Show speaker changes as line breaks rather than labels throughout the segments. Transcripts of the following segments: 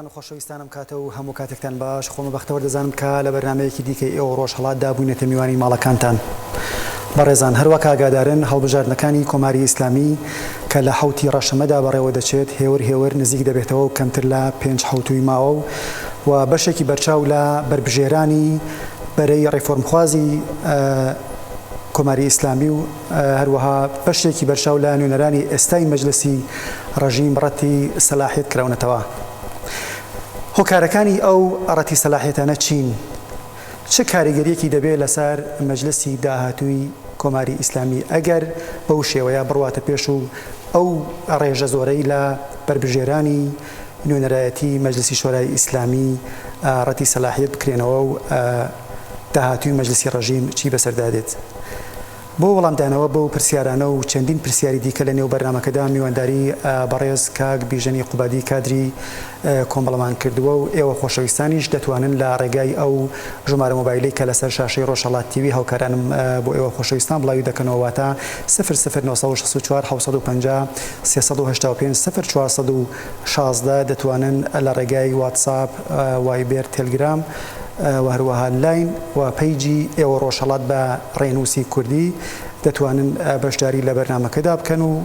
بەڕێزان و خۆشەویستانم کاتە و هەموو کاتێکتان باش خۆمە بەختەوە دەزانم کە لە بەرنامەیەکی دیکەی ئێوە ڕۆژهەڵات دابووینەتە میوانی ماڵەکانتان. بەڕێزان هەروەک ئاگادارن هەڵبژاردنەکانی کۆماری ئیسلامی کە لە حوتی ڕەشەمەدا بەڕێوە دەچێت هێور نزیک دەبێتەوە و کەمتر لە 5 حوتوی ماوە و بەشێکی بەرچاو لە بربژێرانی بەرەی ڕێفۆرمخوازی کۆماری ئیسلامی و هەروەها بەشێکی بەرچاو لە نوێنەرانی ئێستای مەجلسی ڕژیم ڕەتی سەلاحیەت کراونەتەوە. هۆکارەکانی ئەو ڕەتی سەلاحیەتانە چین؟ چه کاریگەریەکی دەبێت لەسەر مەجلسی داهاتووی کۆماری ئیسلامی ئەگەر بەو شێوەیە بڕواتە پێش و ئەو ڕێژە زۆرەی لە بربژێرانی نوێنەرایەتی مەجلسی شۆرای ئیسلامی ڕەتی سەلاحیەت بکرێنەوە و داهاتووی مەجلسی ڕژیم چی بەسەردادێت؟ بۆ وەڵامدانەوە بەو پرسیارانە و چەندین پرسیاری دیکە لە نێو بەرنامەکەدا میوانداری بەڕێز کاک بیژەنی قوبادی کادری کۆمەڵەمان کردووە و ئێوە خۆشەویستانیش دەتوانن لە ڕێگای ئەو ژمارە مۆبایلەی کە لەسەر شاشەی ڕۆژهەڵات تیوی هاوکارانم بۆ ئێوە خۆشەویستان بڵاوی دەکەنەوە واتە 00964 750 385 0416 دەتوانن لە ڕێگای واتساپ وایبێر تێلگرام و هەروەها لاین و پەیجی ئێوە ڕۆژهەڵات بە ڕێنووسی کوردی دەتوانن بەشداری لە بەرنامەکەدا بکەن و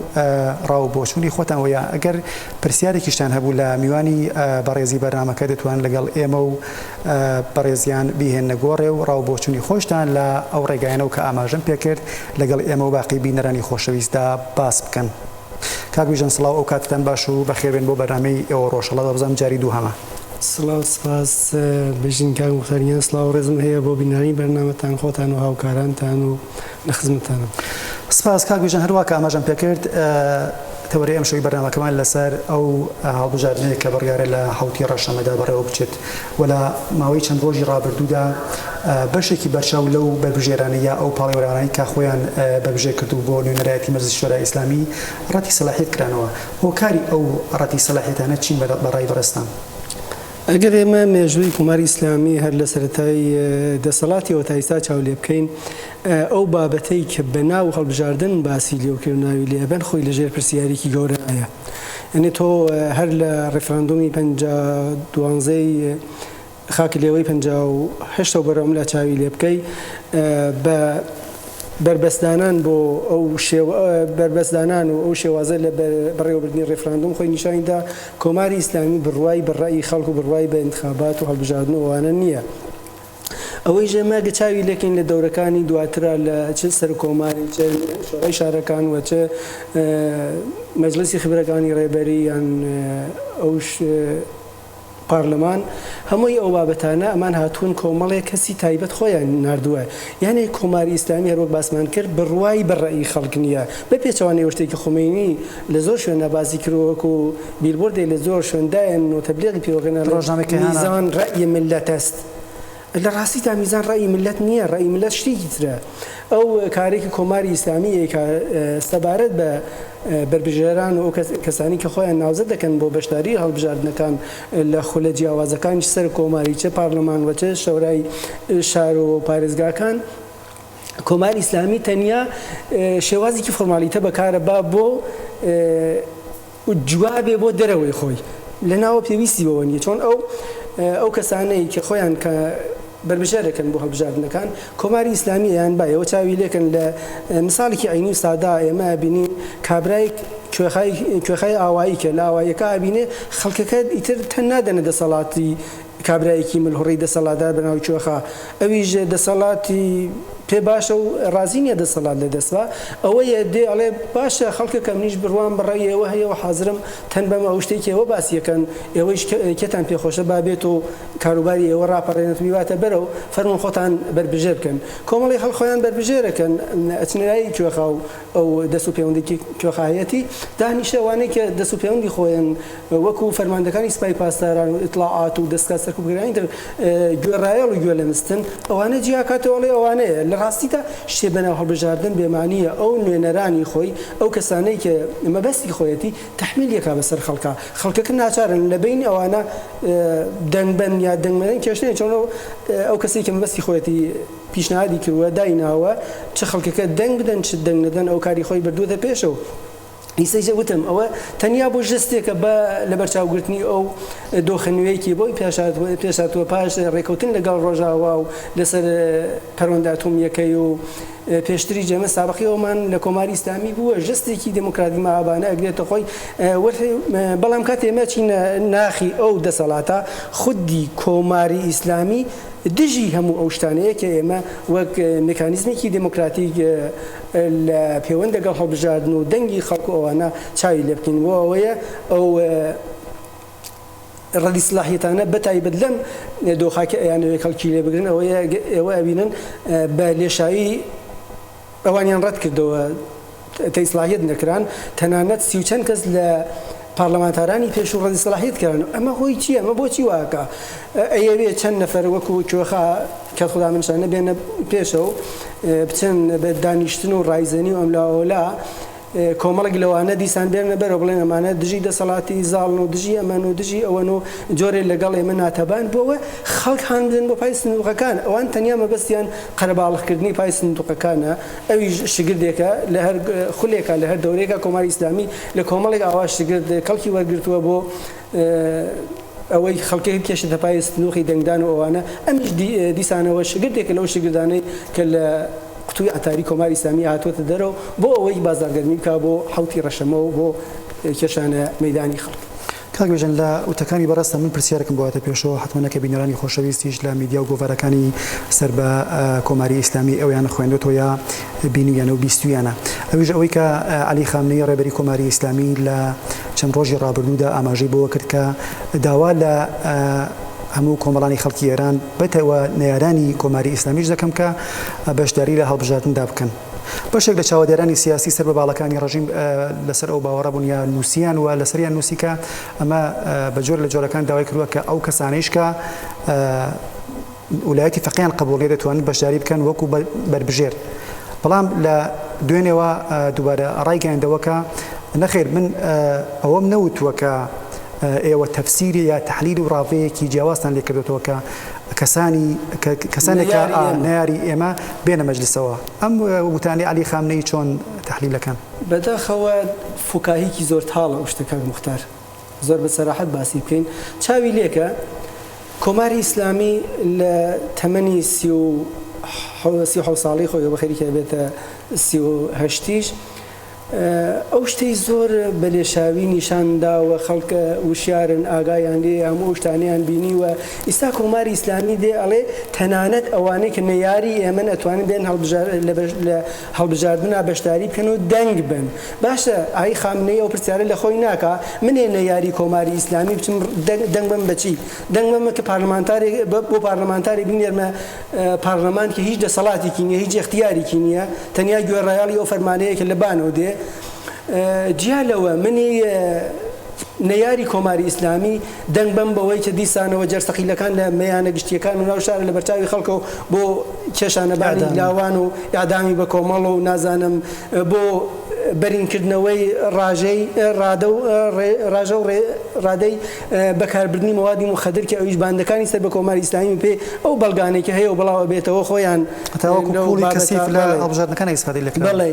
ڕاو بۆچوونی خۆتان وەیە ئەگەر پرسیارێکیشتان هەبوو لە میوانی بەڕێزی بەرنامەکە دەتوانن لەگەڵ ئێمە و بەڕێزیان بیهێنە گۆڕێ و ڕاو بۆچوونی خۆشتان لە ئەو ڕێگایانەوە کە ئاماژەم پێکرد لەگەڵ ئێمە و باقی بینەرانی خۆشەویستدا باس بکەن. کاک بیژەن سڵاو ئەو کاتتان باش و بەخێربێن بۆ بەرنامەی ئێوە ڕۆژهەڵات دەبزانم جاری دوو هەمە.
سڵاو سپاس بژین کاک مختاریان سڵاو ڕێزم هەیە بۆ بینانی بەرنامەتان خۆتان و هاوکارانتان و لە خزمەتانم.
سپاس کاک بیژەن هەروە کە ئاماژەم پێکرد تەوەرەی ئەم شەوی بەرنامەکەمان لەسەر ئەو هەڵبژاردنەیە کە بڕیارە لە حوتی ڕەشەمەدا بەڕێوە بچێت و لە ماوەی چەند ڕۆژی ڕابردوودا بەشێکی بەرچاو لەو بەربژێرانەیە ئەو پاڵێوەرانەی کە خۆیان بەبژێ کردو بۆ نوێنەرایەتی مەجلسی شۆرای ئیسلامی ڕەتی سەلاحیەت کرانەوە. هۆکاری ئەو ڕەتی سەلاحیەتانە چین بەڕای بەڕێستان؟
ئەگەر ئێمە مێژووی کۆماری ئیسلامی هەر لە سەرەتای دەسەڵاتیەوە تا ئێستا چاو لێ بکەین ئەو بابەتەی کە بەناو هەڵبژاردن باسی لێوکردناوی لێبەن خۆی لەژێر پرسیارێکی گەورەیە. ئەنێ تۆ هەر لە ڕێفراندۆمی 12 خاک لێوەی 58 بەرەوم لە چاوی لێ بکەی بە بربەستدانان بۆ ئەو بربەستدانان و ئەو شێوازە لە بەڕێوەبردنی ڕێفراندۆم خۆی نیشانیدا کۆماری ئیسلامی بڕوای بەڕای خەڵک و بڕوای بە انتخابات و هەڵبژاردنەوەوانە نییە. ئەوەی ژێماگە چاوی لەکەین لە دەورەکانی دواترا لە چ سەر کۆماری چ شۆڕەی شارەکان و چ مەجلسی خبرەکانی ڕێبەری یان ئەو پارلەمان هەمووی ئەو بابەتانە ئەمان هاتوون کۆمەڵێک کەسی تایبەت خۆیان نردووە. یعنی کۆماری ئیسلامی هەروەک باسمان کرد بڕوای بەڕێی خەڵک نییە بە پێچەوانەی شتێکی خۆمینی لە زۆر شوێن نەبازی کردووەک و بیلبۆردێک لە زۆر شوێندایەن و تەبلیغی پێوەکەنە
ڕۆژنامەکە
میزان ڕەئی ملەت است. لە ڕاستی تا میزان ڕەئی ملەت نییە، ڕەئی ملەت شتێکی ترە. ئەو کارێکی کۆماری ئیسلامیە کە سەبارەت بە بربژێران و کەسانی کە خۆیان ناوزە دەکەن بۆ بەشداری هەڵبژاردنەکان لە خولە جیاوازەکانی سەر کۆماری چه پارلەمان و چه شەورای شار و پارێزگاکان کۆماری ئیسلامی تەنیا شێوازێکی فۆرمالیتە بەکارە با بۆ جوابێ بۆ دەرەوەی خۆی لە ناوە پێویستی بەوە نیە. چۆن ئەو کەسانەی کە خۆیان کە بربژێرەکەن بۆ هەڵبژاردنەکان کۆماری ئیسلامی یان بایەوە چاوی لێکن لە مثالێکی عینی و سادا ئێمە بینین کابرای کوێخای ئاوایی کە لە ئاواییەکە ئابینێ خەڵکەکە ئیتر تەن نادەنە دەسەڵاتی کابرایەکی ملهوڕی دەسەڵاتدار بەناوی کوێخە ئەویش دەسەڵاتی پێ باشە و ڕازی نیە دەسەڵات لە دەستوە ئەوەیە دێ ئەڵێ باشە خەڵکەکە منیش بڕوان بەڕێی ئێوە هەیە و حازرم تەن بەم ئەو شتێکی ئێوە باسیەکەن ئێوەیش کێتان پێخۆشە بابێت و کاروباری ئێوە ڕاپەڕێنێت میواتە بەرەو فەرمون خۆتان بربژێر بکەن. کۆمەڵی خەڵخۆیان بربژێرەکەن ئەچنەرایی کوێخە و ئەو دەست و پەیوەندێکی کوێخایەتی دانیشەوانەی کە دەست و پەیوەندی خۆیان وەکو فەرماندەکانی سپای پاسداران و ئیطلاعات و دەستگا سەرکوبگرانی تر گوێڕایەڵ و گوێ لەمستن ئەوانە جیاکاتەوەڵێ ئەوانەیە لە ڕاستیدا شتێ بەناو هەڵبژاردن بێمانیە ئەو نوێنەرانی خۆی ئەو کەسانەی کە مەبەستی خۆیەتی تەحمیلێکا بەسەر خەڵکەکە ناچارن لە بین ئەوانە دەنگبەن یا دەنگمەدەن کێشتێن چۆن ئەو کەسی کە مەبەستی خۆیەتی پیشنهادی کردووە دایناوە چه خەڵکەکە دەنگ بدەن چ دەنگ نەدەن ئەو کاری خۆی بردووەتە پێشەوە ئیسەیجە وتم ئەوە تەنیا بۆ ژستێکە بە لە بەرچاوگرتنی ئەو دۆخەنوەیەکی بۆی پێشاتوە پاش ڕێکەوتن لەگەڵ ڕۆژاوا و لەسەر پەروەندە ئەتۆمیەکەی و پێشتری جەمە سابقیەوەمان لە کۆماری ئیسلامی بووە ژستێکی دموکراتی مەهابانە ئەگرێتە خۆی بەڵام کات ئێمە چینە ناخی ئەو دەسەڵاتە خودی کۆماری ئیسلامی دژی هەموو ئەو شتانەیە کە ئێمە وەک مێکانیزمێکی دموکراتیک لە پەیوەند لەگەڵ هەڵبژاردن و دەنگی خەڵکو ئەوانە چاوی لێ بکەین بۆ ئەوەیە ئەو ڕەدی سلاحیەتانە بەتایبەت لەم دۆخاکە ئەیانەوەی خەڵکی لێ بگرن ئەوە ئەبینن بە لێشاوی ئەوانیان ڕەت کردەوە تەیسلاحیەت نەکران تەنانەت 30 و چەند کەس لە پارلەمانتارانی پێش و ڕەدی سلاحیەت کردن ئەمە هۆی چییە؟ ئەمە بۆچی واکە؟ ئەیەوێ چەند نەفەر وەکو کێوەخا کە خوددا منشانە بێنە پێشەوە بچن بە دانیشتن و ڕایزەنی و ئەملاوەلا کۆمەڵێک لەوانە دیسان بێنە بەرەوە بڵێن ئەمانە دژی دەسەڵاتی زاڵن و دژی ئەمان و دژی ئەوەن و جۆرێ لەگەڵ ئێمە ناتەبان بۆەوە خەڵک هاندن بۆ پای سندوقەکان ئەوان تەنیا مەبەستیان قەرەباڵغکردنی پای سندوقەکانە ئەوی شگردێکە لە هەر خولێکە لە هەر دەورێکە کۆماری ئیسلامی لە کۆمەڵێک ئاوا شگرد کەڵکی وەرگرتووە بۆ ئەوەی خەڵکی کێشە پای سندوقی دەنگدان و ئەوانە ئەمیش دیسانەوە شگردێکە لەو شگردانەی کە لە قوتوی ئەتاری کۆماری ئیسلامی هاتووەتە دەرەوە بۆ ئەوەی بازارگەرمی بکە بۆ حوتی ڕەشەمەوە بۆ کێشانە مەیدانی خەڵک.
کاکبێژن لە وتەکانی بەڕاستە من پرسیارێکم بۆاتە پێشەوە حتمەنەکە بینەرانی خۆشەویستیش لە میدیا و گۆڤارەکانی سەر بە کۆماری ئیسلامی ئەویان خوێندوەوە یا بینیانە و بیستویانە ئەویش ئەوەی کە عەلی خامنەی ڕێبەری کۆماری ئیسلامی لە چەند ڕۆژی ڕابردوودا ئاماژەی بۆوە کرد کە داوا لە هەموو کۆمەڵانی خەڵکی ئێران بەتەوە نەیارانی کۆماری ئیسلامیش دەکەم کە بەشداری لە هەڵبژاردندا بکەن. بەشێک لە چاودێرانی سیاسی سەر بە باڵەکانی ڕژیم لەسەر ئەو باوەڕە بوون یا نووسیان و لەسەریان نووسیکە ئەمە بە جۆر لە جۆرەکان داوای کردووە کە ئەو کەسانەیش کە ویلایەتی فەقییان قبوڵ لێ دەتوانن بەشداری بکەن وەکو بەربژێر. بەڵام لە دوێنێەوە دووبارە ڕایگەیاندەوە کە نەخێر من ئەوەم نەوتووە کە ئێوە تەفسیری یا تەحلیل و ڕاوەیەکی جیاوازتان لێ کردوێتەوە کە کەسانێکە نەیاری ئێمە بێنە مەجلیسەوە ئەم وتانی عەلی خامنەی چۆن تەحلیلەکەن؟
بەداخەوە فوکاهیکی زۆر تاڵە ئەو شتەکە موختار زۆر بە سەراحەت باسی بکەین چاوی لێکە کۆماری ئیسلامی لە تەمەنی 37 ساڵی خۆی بەخێریکە بێتە 38 ئەو شتەی زۆر بە لێشاوی نیشانداوە خەڵکە وشیارن ئاگایان لێ هەموو شتانیان بینیوە ئێستا کۆماری ئیسلامی دێ ئەڵێ تەنانەت ئەوانەی کە نەیاری ئێمە ئەتوانن بێن لە هەڵبژاردننا بەشداری بکەن و دەنگ بن باشە ئای خامنەی ئەو پرسیارە لە خۆی ناکە منێ نەیاری کۆماری ئیسلامی بچم دەنگ بم بەچی دەنگ بمە کە بۆ پارلەمانتاری بینێرمە پارلەمان کە هیچ دەسەڵاتێکی نییە هیچ اختیارێکی نییە تەنیا گوێڕایاڵی ئەو فەرمانەیە کە لە بانەوە دێ جیالەوە منی نەیاری کۆماری ئیسلامی دەنگ بەم بەوەی کە دیسانەوە جەرسەقیلەکان لە مەیانە گشتیەکان و ناو شارە لە بەرچاوی خەڵکە و بۆ کێشانەبانی لاوان و ئادامی بە کۆمەڵ و نازانم بۆ بەرینکردنەوەی ڕاژە و ڕادەی بەکاربردنی مەوادی مخەدر کە ئەویش باندەکانی سەر بە کۆماری ئیسلامی پێ ئەو بەڵگانێکی هەیە و بڵاوە بێتەوە خۆیان بڵێ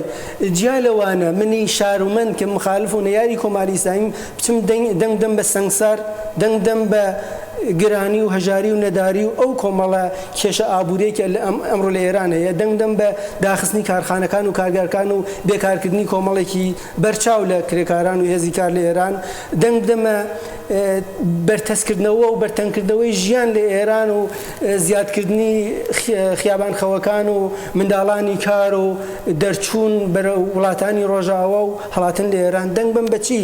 جیا لەوانە منی شارومەند کە مخالف و نەیاری کۆماری ئیسلامی بچم دەنگدەم بە سەنگسار دەنگدەم بە گرانی و هەژاری و نەداری و ئەو کۆمەڵە کێشە ئابوورێکە ئەمڕۆ لە ئێران هەیە دەنگدەم بە داخستنی کارخانەکان و کارگەرکان و بێکارکردنی کۆمەڵێکی بەرچاو لە کرێکاران و هێزی کار لە ئێران دەنگدەمە بەرتەسکردنەوە و بەرتەنکردنەوەی ژیان لە ئێران و زیادکردنی خیابانخەوەکان و منداڵانی کار و دەرچوون بەرە وڵاتانی ڕۆژاوە و هەڵاتن لە ئێران دەنگ بم بەچی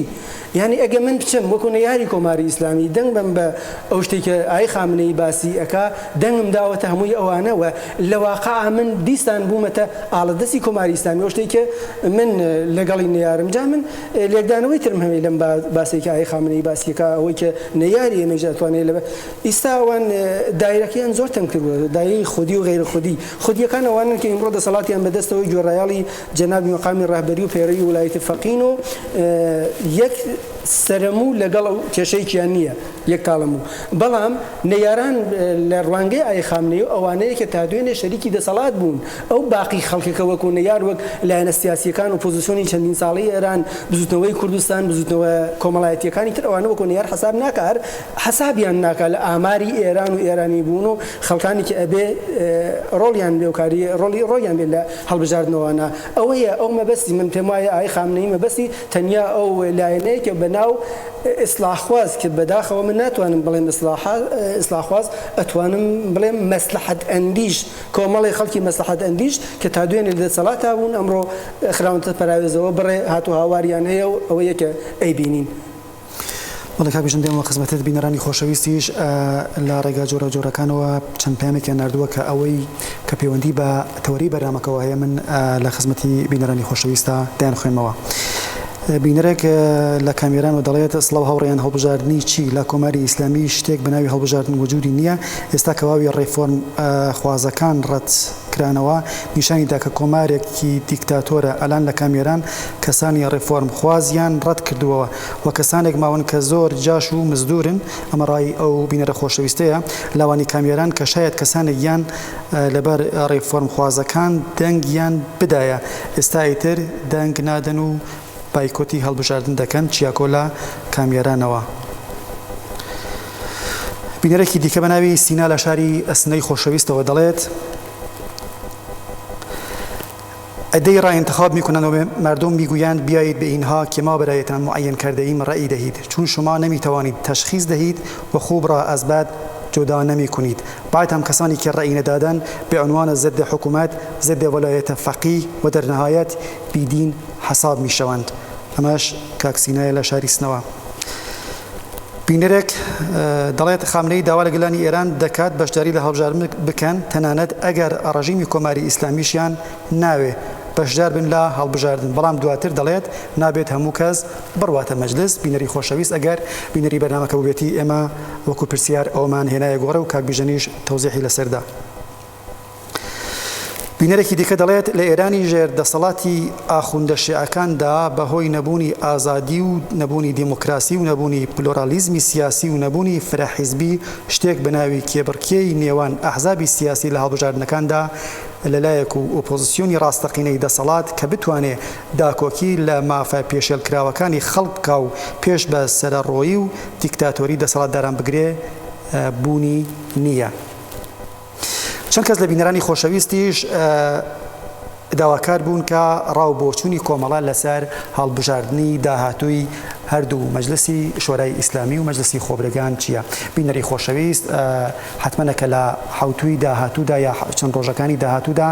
یعنی ئەگە من بچم وەکو نەیاری کۆماری ئیسلامی دەنگ بم بە ئەو شتێک کە ئای خامنەی باسی ئەکا دەنگم داوەتە هەمووی ئەوانەوە لە واقع من دیستان بوومەتە ئاڵەدەستی کۆماری ئیسلامی ئەو شتێک کە من لەگەڵی نەیارم جا من لێکدانەوەی ترم هەوێ لەم باسێکە ئای خامنەی باسیەکە ئەوەی کە نەیاری ئێمەش ئەتوانێت لە ئێستا ئەوان دایرەکەیان زۆر تەنگ کردووە دایرەی خودی و غیرە خودیەکان ئەوانن کە ئیمڕۆ دەسەڵاتیان بەدەستەوەی گوێڕایاڵی جەنابی مەقامی ڕاهبەری و پێڕەوی ویلایەتی فەقین و یەک سەرەموو لەگەڵ کێشەیەکیان نییە یەک کاڵەموو بەڵام نەیاران لە ڕوانگەی ئای خامنەی و ئەوانەیە کە تا دوێنێ شەریکی دەسەڵات بوون ئەو باقی خەڵکەکە وەکو نەیار وەک لایەنە سیاسیەکان و پۆزیسیۆنی چەندین ساڵی ئێران بزوتنەوەی کوردستان بزوتنەوە کۆمەڵایەتیەکانی تر ئەوانە وەکو نەیار حەساب ناکار حەسابیان ناکات لە ئاماری ئێران و ئێرانی بوون و خەڵکانی کە ئەبێ ڕۆڵیان بێ و کاری ڕۆیان بێت لە هەڵبژاردنەوەوانە ئەوەیە ئەو مەبەستی من پێم وایە ئای خامنەی مەبەستی تەنیا ئەو لایەنەیە کە بەناو ئیسلاحخواز کرد بەداخەوە من ناتوانم بڵێم ئیسلاحخواز ئەتوانم بڵێم مەسلحەت ئەندیش کۆمەڵی خەڵکی مەسلحەت ئەندیش کە تا دوێنێ لەدەسەڵات بوون ئەمڕۆ خراوەتە پەراوێزەوە بڕێ هاتو هاواریان هەیە و ئەوەیە کە ئەیبینین.
وڵی کاکبیژن دێمەوە خزمەتت بینەرانی خۆشەویستیش لە ڕێگا جۆرە جۆرەکانەوە چەند پامێکیان نردووە کە ئەوەی کە پەیوەندی بە تەوەری بەرنامەکەەوە هەیە من لە خزمەتی بینەرانی خۆشەویستە دایان خوێنمەوە. بینەرێک لە کامێران و دەڵێت سڵاو هەوڕێیان هەڵبژاردننی چی لە کۆماری ئیسلامی شتێک بەناوی هەڵبژاردن وجودی نییە ئێستا کەواوی ڕێفۆرم خوازەکان ڕەت کرانەوە نیشانیدا کە کۆمارێکی دیکتاتۆرە ئەلان لە کامێران کەسانی ڕێفۆرم خوازیان ڕەت کردووەوە و کەسانێک ماون کە زۆر جاش و مزدورن ئەمە ڕای ئەو بینەرە خۆشەویستەیە لاوانی کامێران کە شاید کەسانێک یان لەبەر ڕێفۆرم خوازەکان دەنگیان بدایە ئێستا ئیتر دەنگ نادەن و بایکۆتی هەڵبژاردن دەکەن چیاکۆ لە کامێرانەوە. بینەرێکی دیکە بە ناوی سینا لە شاری ئەسنەی خۆشەویستەوە دەڵێت ئەدەی رأيانتخاب میکنند و مردم میگویند بیایید به اینها که ما برایتان معین کرده ایم رأی دهید چون شما نمیتوانید تشخیص دهید و خوب را از بد جدا نمی کنید. بعد هم کسانی که رأی ندادن به عنوان ضد حکومت ضد ولایت فقیه و در نهایت بیدین حساب می شوند. اماش کاکسینای لشاری سنوا بینەرێک دەڵێت خامنەی داوا لە گەلانی ئێران دەکات بەشداری لە هەڵبژاردن بکەن تەنانەت ئەگەر ڕژیمی کۆماری ئیسلامیشیان ناوێ بەشدار بن لە هەڵبژاردن بەڵام دواتر دەڵێت نابێت هەموو کەس بڕواتە مەجلس. بینەری خۆشەویست ئەگەر بینەری بەرنامەکە بێتی ئێمە وەکو پرسیار ئەومان هێنایە گۆڕە و کاکبیژەنیش تەوزیحی لەسەردا. بینەرێکی دیکە دەڵێت لە ئێرانی ژێر دەسەڵاتی ئاخوندە شیعەکاندا بەهۆی نەبوونی ئازادی و نەبوونی دیموکراسی و نەبوونی پلۆرالیزمی سیاسی و نەبوونی فرەحیزبی شتێک بەناوی کێبڕکێی نێوان ئەحزابی سیاسی لە هەڵبژاردنەکاندا لەلایەک و ئۆپۆزیسیۆنی ڕاستەقینەی دەسەڵات کە بتوانێت داکۆکی لە مافە پێشێلکراوەکانی خەڵکا و پێش بە سەرڕۆیی و دیکتاتۆری دەسەڵاتداران بگرێ بوونی نییە. چەند کەس لە بینەرانی خۆشەویستیش داواکار بوون کە ڕاو بۆچوونی کۆمەڵە لەسەر هەڵبژاردننی داهاتووی هەردوو مەجلسی شۆرای ئیسلامی و مەجلسی خۆبرگان چییە. بینەری خۆشەویست حتمەنەکە لە حوتوی داهاتوودا یا چەند ڕۆژەکانی داهاتوودا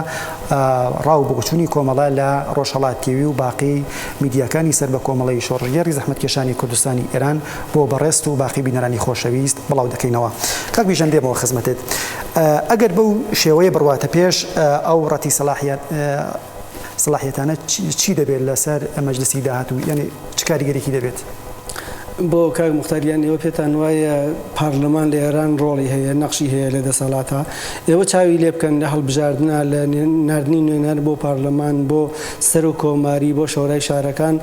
ڕاو بۆچوونی کۆمەڵە لە ڕۆژهەڵات تیوی و باقی میدیاکانی سەر بە کۆمەڵی شۆڕژێری زەحمەتکێشانی کوردستانی ئێران بۆ بەڕێست و باقی بینەرانی خۆشەویست بڵاو دەکەینەوە. کاکبیژەن دێمەوە خزمەتت ئەگەر بەو شێوەیە بڕواتە پێش ئەو ڕەتی سەلاحیەتانە چی دەبێت لەسەر مەجلسی داهاتوو یعنی چ کاریگەرێکی دەبێت؟
بۆ کاک مختاریان ئێوە پێتان وایە پارلەمان لە ئێران ڕۆڵی هەیە نەقشی هەیە لە دەسەڵاتە ئێوە چاوی لێ بکەن لە هەڵبژاردنە لە ناردنی نوێنەر بۆ پارلەمان بۆ سەر و کۆماری بۆ شۆرای شارەکان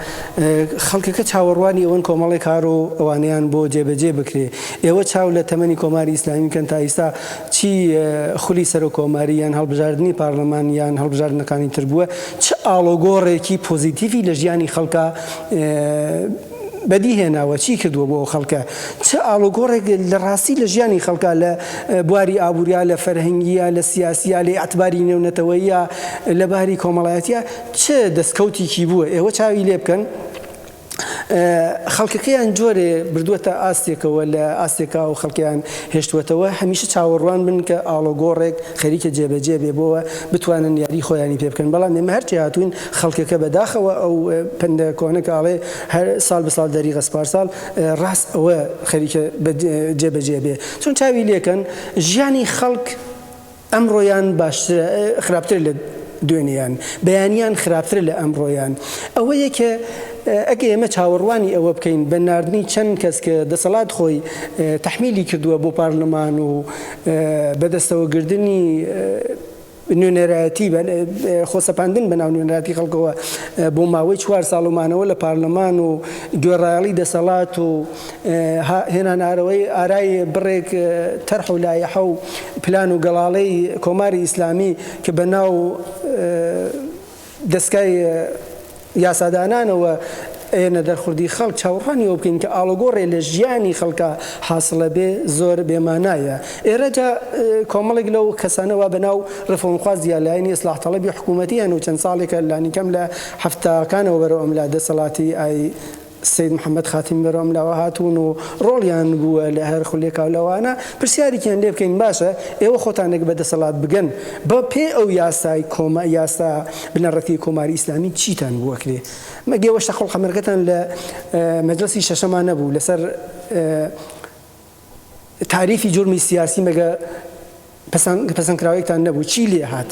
خەڵکەکە چاوەڕوانی ئەوەن کۆمەڵی کار و ئەوانیان بۆ جێبەجێ بکرێ. ئێوە چاو لە تەمەنی کۆماری ئیسلامی کەن تا ئێستا چی خولی سەر و کۆماری یان هەڵبژاردننی پارلەمان یان هەڵبژاردنەکانی تر بووە چ ئاڵۆگۆڕێکی پۆزیتیڤی لە ژیانی خەڵکە بەدی هێناوە چی کردووە بۆ خەڵکە چه ئاڵۆگۆڕێک لە ڕاستی لە ژیانی خەڵکە لە بواری ئابووریا لە فەرهەنگیە لە سیاسیە لە ئەعتباری نێونەتەوەیە لە باری کۆمەڵایەتیە چه دەستکەوتێکی بووە. ئێوە چاوی لێ بکەن خەڵکەکەیان جۆرێ بردووەتە ئاستێکەوە لە ئاستێکا و خەڵکیان هێشتوەتەوە هەمیشە چاوەڕوان بن کە ئاڵۆگۆڕێک خەریکە جێبەجێ بێ بۆەوە بتوانن یاری خۆیانی پێ بکەن. بەڵام ئێمە هەرچی هاتوین خەڵکەکە بەداخەوە ئەو پندە کۆنەکەڵێ هەر ساڵ بە ساڵ دەری غەسپارساڵ ڕاست ئەوە خەریکە جێبەجێ بێ چون چاوی لێکەن ژیانی خەڵک ئەمڕۆیان باشتر خراپتر لە دوێنیان بەیانیان خراپتر لە ئەمڕۆیان. ئەوەیە کە ئەگە ئێمە چاوەڕوانی ئەوە بکەین بە ناردنی چەند کەس کە دەسەڵات خۆی تەحمیلی کردووە بۆ پارلەمان و بەدەستەوەگرتنی نوێنەرایەتی خۆسەپاندن بەناو نوێنەراتی خەڵکەوە بۆ ماوەی 4 ساڵمانەوە لە پارلەمان و گوێڕایەڵی دەسەڵات و هێنانارەوەی ئارای بڕێک تەرح و لایەحە و پلان و گەڵاڵەی کۆماری ئیسلامی کە بەناو دەستگای یاسادانانەوە ئێنە دەرخوردی خەڵک چاوەڕوانیەوە بکەین کە ئاڵۆگۆڕێ لە ژیانی خەڵکە حاصلە بێ زۆر بێمانایە. ئێرەجا کۆمەڵێک لەو کەسانەوە بەناو ڕفۆنخوازی لایەنی ئیسلاح تەڵەبی حکوومەتیان و چەند ساڵێکە لانیکەم لە هەفتاکانەوە بەرەو ئەملا دەسەڵاتی سید محەممەد خاتمی بەرەم لاوە هاتوون و ڕۆڵیان بووە لە هەر خولێکاو لەوانە پرسیارێکیان لێ بکەین باشە ئێوە خۆتانێک بەدەسەڵات بگەن بە پێ ئەو یاسای یاسا بنەڕەتی کۆماری ئیسلامی چیتان بووەکرێ مەگەوە شەخۆڵ خەمەرگەتان لە مەجلسی شەشەمان نەبوو لەسەر تاریفی جورمی سیاسی مەگە پەسەندکراوێکتان نەبوو چی لێ هات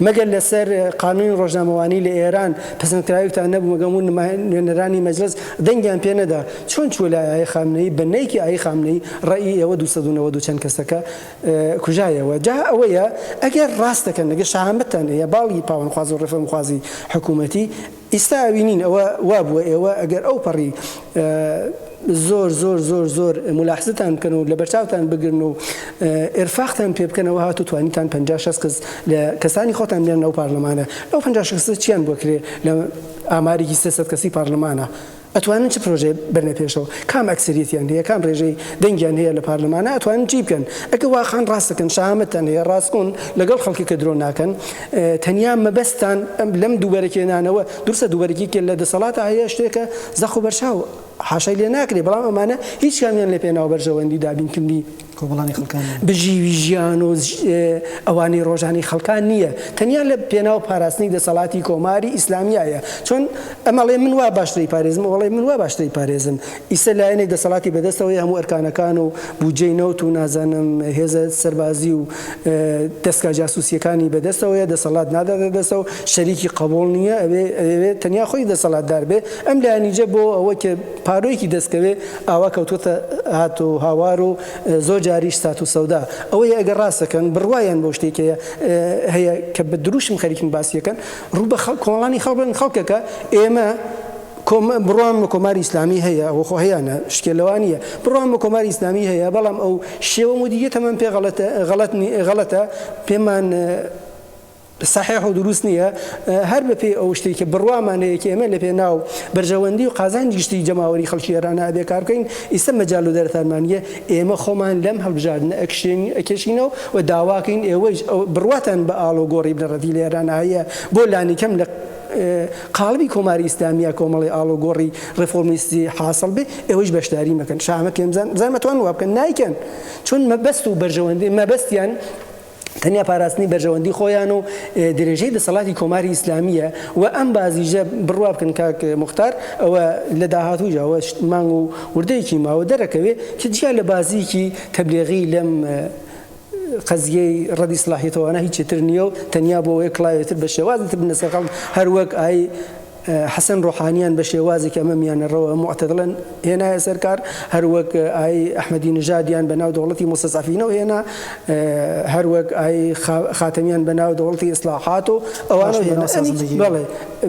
مەگەر لەسەر قانونی ڕۆژنامەوانی لە ئێران پەسەندکراوێکتان نەبوو مەگەمون نوێنەرانی مەجلس دەنگیان پێ نەدا چۆن چوە لای ئای خامنەی بنەیەکی ئای خامنەی ڕێی ئێوە 292 چەند کەسەکە کوژایەوە جا ئەوەیە ئەگەر ڕاستەکەن لەگە شەهامەتتان هەیە باڵی پاوەندخواز و ڕێفەرمخوازی حکوومەتی ئێستا ئەوینین ئەوە وا بووە ئێوە ئەگەر ئەو پەڕی زۆر زۆر زۆر زۆر ملاحزتان بکەن و لە بەرچاوتان بگرن و ئێرفاختان پێ بکەنەوە هاتو توانیتان 50 کەس لە کەسانی خۆتان بێن ئەو پارلەمانە ئەو 50 کەس چیان بۆکرێ لە ئامارێکی 300 کەسی پارلەمانە ئەتوانن چه پرۆژێ بەرنە پێشەوە کام ئەکسریەتیان هەیە کام ڕێژەی دەنگیان هەیە لە پارلەمانە ئەتوانن چی بکەن ئەگە واخان ڕاستەکەن شەهامەتتان هەیە ڕاستکۆن لەگەڵ خەڵکی کە درۆ ناکەن تەنیا مەبەستان لەم دووبەرەکێنانەوە درسە دووبەرەکی لە دەسەڵاتە هەیە شتێکە زەخ و بەرچاو حاشای لێ ناکرێ بەڵام ئەمانە هیچ کامیان لێ پێناو بەرژەوەندی دابینکردنی
کۆمەڵانی خەڵکان
بژیوی ژیان و ئەوانی ڕۆژانی خەڵکان نییە تەنیا لە پێناو پاراستنی دەسەڵاتی کۆماری ئیسلامیایە چۆن ئەمەڵێ من وا باشتری پارێزم وڵێ من وا باشتری پارێزم ئیسە لایەنێک دەسەڵاتی بەدەستەوەی هەموو ئەرکانەکان و بودجەی نەوت و نازانم هێزە سەربازی و دەستگا جاسوسیەکانی بەدەستەوەیە دەسەڵات ناداتە دەستە و شەریکی قبول نییە ئەوێ تەنیا خۆی دەسەڵاتدار بێ ئەم لایەنیجە بۆ ئەوە کە پارۆیەکی دەستکەوێ ئاوا کەوتوتە هات و هاوار و زۆر جاریش سات و سەودا ئەوەی ئەگەر ڕاستەکەن بڕوایان بۆ شتێکەیە هەیە کە بە دروشم خەریکن باسیەکەن ڕوو بە کۆمەڵانی خەڵبن خەڵکەکە ئێمە بڕوان بە کۆماری ئیسلامی هەیە ئەوە خۆ هەیەە شکێلەوانیە بڕوان بە کۆماری ئیسلامی هەیە بەڵام ئەو شێوە مدیریەتەمان پێ غەڵەتە پێمان صحیح و دروست نییە هەر بەپێ ئەو شتێک کە بڕوامانەیە کە ئێمە لە پێناو بەرژەوەندی و قازانی گشتی جەماوەری خەڵکی ئێرانە ئەبێ کار بکەین ئیستا مەجال و دەرتانمانیە ئێمە خۆمان لەم هەڵبژاردنە ئەکێشینەوە و داواکەین ئێوەی بڕواتان بە ئاڵۆگۆڕی بنەڕەتی لە ئێرانە هەیە بۆ لانیکەم لە قالبی کۆماری ئیسلامیە کۆمەڵی ئاڵۆگۆڕی ڕێفۆرمیستی حاصل بێ ئێوەش بەشداری مەکەن شامەکەم زانمەتوان وا بکەن نایکەن چون مەبەست و بەرژەوەندی مەبەستیان تەنیا پاراستنی بەرژەوەندی خۆیان و درێژەی دەسەڵاتی کۆماری ئیسلامیە و ئەم بازیژە بڕوا بکەن کاک مختار ئەوە لە داهاتووجاوە مانگ و وردەیەکی ماوە دەرەکەوێ کە جیا لە بازیکی تەبلیغی لەم قەزیەی ڕەدی سلاحیەتەوەوانە هیچتر نییە و تەنیا بۆ ئەوەیە کڵاوێتر بە شێوازتر بنەسەر خەڵک هەروەک ئای حەسەن ڕۆحانیان بە شێوازێک ئەمە میانەڕەوە معتەدڵن هێنایە سەرکار هەروەک ئای ئەحمەدی نژادیان بەناو دەوڵەتی مستەزعفینەوە هێنا هەروەک ئای خاتەمیان بەناو دەوڵەتی ئیسلاحات و ئەوانە بەڵێ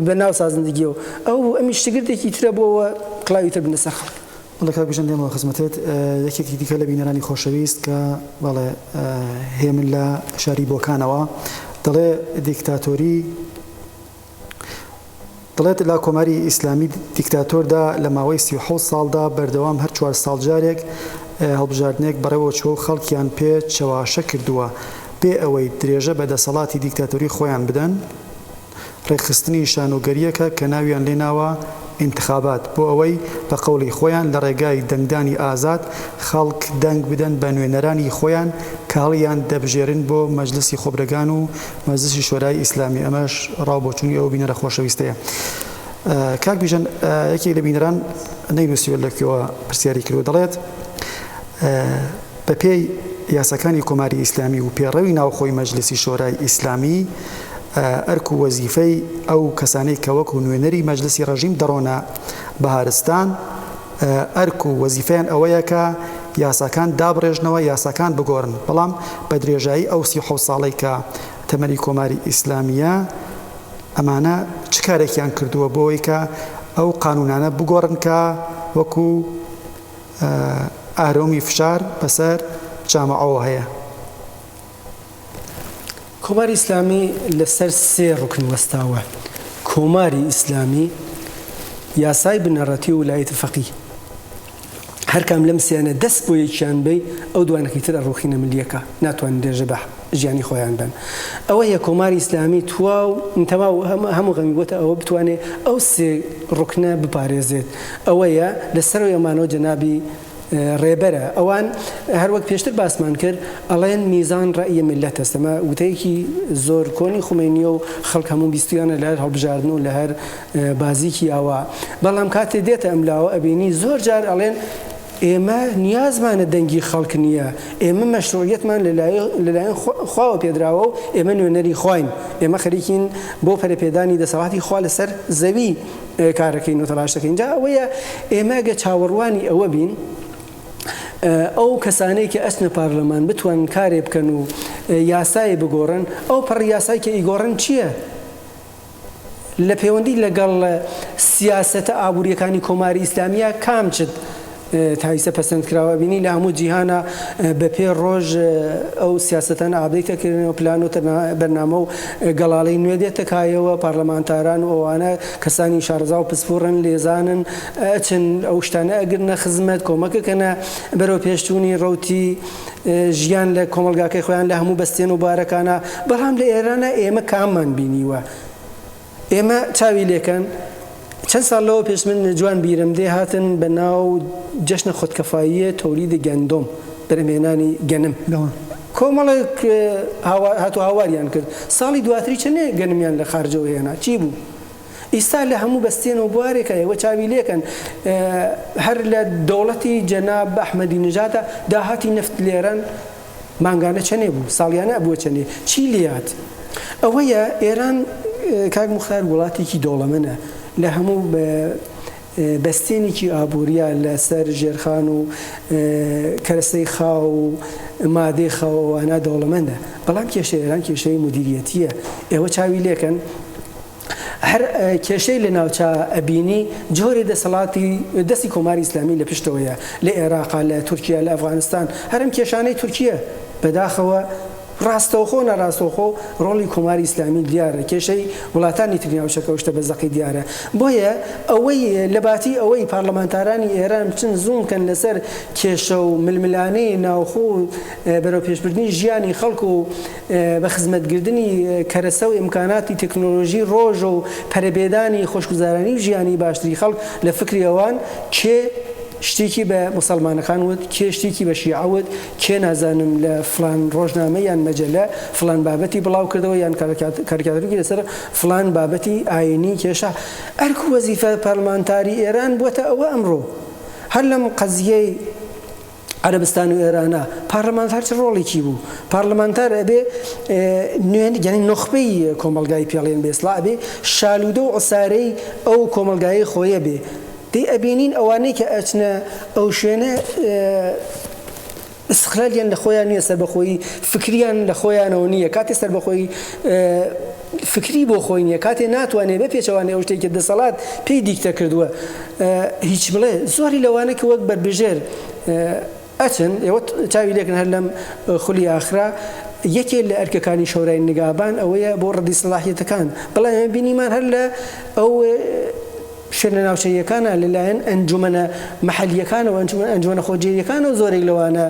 بەناو سازندگیەوە ئەو ئەمی شتگردێکی ترە بۆەوە کڵاویتر بنەسەر خەڵک
بەڵێ بژن دێمەوە خزمەتێت یەکێکی دیکە لە بینەرانی خۆشەویست کە بەڵێ هێمن لە شاری بۆکانەوە دەڵێ دیکتاتۆری دەڵێت لە کۆماری ئیسلامی دیکتاتۆردا لە ماوەی 37 ساڵدا بەردەوام هەر 4 ساڵ جارێک هەڵبژاردنێک بەڕێوە چۆ خەڵکیان پێ چەواشە کردووە بێ ئەوەی درێژە بە دەسەڵاتی دیکتاتۆری خۆیان بدەن ڕێکخستنی شانۆگەریەکە کە ناویان لێناوە انتخابات بۆ ئەوەی بە قەوڵی خۆیان لە ڕێگای دەنگدانی ئازاد خەڵک دەنگ بدەن بە نوێنەرانی خۆیان کاڵیان دەبژێرن بۆ مەجلسی خۆبرەگان و مەجلسی شۆرای ئیسلامی ئەمەش ڕاوبۆچوونی ئەو بینەرە خۆشەویستەیە کاک بیژن یەکێک لە بینەران نەینووسیوە لەکوێوە پرسیاری کردو دەڵێت بە پێی یاساکانی کۆماری ئیسلامی و پێڕەوی ناوخۆی مەجلسی شۆرای ئیسلامی ئەرک و وەزیفەی ئەو کەسانەی کە وەکو نوێنەری مەجلسی ڕەژیم دەڕۆنە بەهارستان ئەرک و وەزیفەیان ئەوەیە کە یاساکان دابڕێژنەوە یاساکان بگۆڕن بەڵام بە درێژایی ئەو 37 ساڵی کە تەمەنی کۆماری ئیسلامیە ئەمانە چ کارێکیان کردووە بۆی کە ئەو قانونانە بگۆڕن کە وەکو ئارۆمی فشار بەسەر جامەعەوە هەیە؟
کۆماری ئیسلامی لەسەر سێ ڕوکن وەستاوە. کۆماری ئیسلامی، یاسای بنەڕەتی و ویلایەتی فەقیه. هەر کام لەم سێیانە دەست بۆ یەکیان بێ ئەو دوانەکەی تر ئەڕۆخینە ملیەکە ناتوانن درێژە بە ژیانی خۆیان بن. ئەوە یە کۆماری ئیسلامی تەواو هەموو غەمی بۆتە ئەوە بتوانێت ئەو سێ ڕوکنە بپارێزێت. ئەوەیە لەسەرەوەی ئەمانەوە جەنابی ڕێبەرە. ئەوان هەروەک پێشتر باسمان کرد ئەڵێن میزان ڕەئی میلەت هەست. ئەمە وتەیەکی زۆر کۆنی خومینیە و خەڵک هەموو بیستیانە لە هەر هەڵبژاردن و لە هەر بازیکی ئاوا. بەڵام کاتێ دێتە ئەملاوە ئەبینی زۆر جار ئەڵێن ئێمە نیازمانە دەنگی خەڵک نییە، ئێمە مەشروعیەتمان لەلایەن خواوە پێدراوە و ئێمە نوێنەری خواین، ئێمە خەریکین بۆ پەرەپێدانی دەسەڵاتی خوا لەسەر زەوی کارەکەین و تەلاشەکەین. جا ئەوەیە ئێمە گە چاوەڕوانی ئەوە بین ئەو کەسانەی کە ئەچنە پارلەمان بتوانن کارێ بکەن و یاسای بگۆڕن، ئەو پەڕ یاسای کە ئیگۆڕن چییە؟ لە پەیوەندی لەگەڵ سیاسەتە ئابوووریەکانی کۆماری ئیسلامیە کام چت تایسە پەسەند کراوە بینی لە هەموو جیهانە بە پێ ڕۆژ ئەو سیاسەتەن ئابدەیتەکردنەوە پلانۆتە بەرنامە و گەڵاڵەی نوێ دێتەکایەوە پارلەمانتاران و ئەوانە کەسانی شارەزا و پسپۆڕن لێزانن ئەچن ئەو شتانە ئەگرنە خزمەت کۆمەکەکەنە بەرەو پێشچوونی ڕەوتی ژیان لە کۆمەلگاکەی خۆیان لە هەموو بەستێن و بارەکانە. بەڵام لە ئێرانە ئێمە کاممان بینیوە، ئێمە چاوی لێکەن. چەند ساڵ لەوە پێش من جوان بیرم دێ هاتن بە ناو جەشنە خۆتکەفاییە تۆلیدی گەندۆم بەرهەمهێنانی گەنم، کۆمەڵێک هاتو هاواریان کرد. ساڵی دواتری چەندێ گەنمیان لە خارجەوە هێنا چی بوو؟ ئیستا لە هەموو بەستێن و بوارێکە ئێوە چاوی لێکەن. هەر لە دەوڵەتی جەناب ئەحمەدی نژادە داهاتی نفت لێرەن مانگانە چەندێ بوو، ساڵیانە بووە چەندێ، چی لێات؟ ئەوەیە ئێران کاک مختار وڵاتێکی دەوڵەمەنە لە هەموو بەستێنێکی ئابوووریە لەسەر ژێرخان و کەرەسەی خاو و مادەی خاوەوانە دەوڵەمەندە. بەڵام کێشە ئێران کێشەی مدیریەتیە. ئێوە چاوی لێکەن هەر کێشەی لە ناوچە ئەبینی جۆری دەسەڵاتی دەستی کۆماری ئیسلامی لە پشتەوەیە، لە عێراق، لە تورکیا، لە ئەفغانستان، هەرم کێشانەی تورکیە بەداخەوە ڕاستەوخۆ نەڕاستەوخۆ ڕۆڵی کۆماری ئیسلامی دیارە، کێشەی وڵاتانی تری ناوچەکە شتە بەزەقی دیارە. بۆیە ئەوەی لەباتی ئەوەی پارلەمانتارانی ئێران بچن زوم کەن لەسەر کێشە و ململانەی ناوخۆ و بەرەو پێشبردننی ژیانی خەڵک و بە خزمەتگردنی کەرەسە و ئیمکاناتی تەکنۆلۆژی ڕۆژ و پەرەبێدانی خۆشگوزارانی و ژیانی باشتری خەڵک لە فکری ئەوان کێ شتێکی بە مسلمانەکان وت، کێ شتێکی بە شیعەوت، کێ نازانم لە فلان ڕۆژنامە یان مەجەلە فلان بابەتی بڵاو کردەوە یان کاریکاتوری لەسەر فلان بابەتی ئاینی کێشە. ئەرکو وەزیفە پارلمانتاری ئێران بووەتە ئەوە ئەمڕۆ. هەر لەم قەزیەی عەرەبستان و ئێرانە پارلەمانتار چ ڕۆڵێکی بوو؟ پارلەمانتار ئەبێ یعنی نخبەی کۆمەلگای پێڵێن بێ ئیسڵاح بێ، شالوودە و عسارەی ئەو کۆمەلگایی خۆیە بێ. دەی ئەبینین ئەوانەی کە ئەچنە ئەو شوێنە استقلالیان لە خۆیان نییە، سەربەخۆیی فکریان لە خۆیانەوە نییە، کاتێ سەربەخۆیی فکری بۆ خۆی نییە، کاتێ ناتوانێت بە پێچەوانێ ئەو شتێکی دەسەڵات پێی دیکتە کردووە هیچ بڵێ. زۆری لەوانە کە وەک بەربژێر ئەچن ئێوە چاوی لێکن هەر لەم خولی ئاخرا یەکێ لە ئەرکەکانی شۆرای نیگابان ئەوەیە بۆ ڕەدی سەلاحیەتەکان. بەڵام بینیمان هەر لە ئەو شوێن لە ناوچەیەکانە لەلایەن ئەنجومەنە مەحەلیەکانەوە ئەنجومەنە خۆجێریەکانەوە زۆرێک لەوانە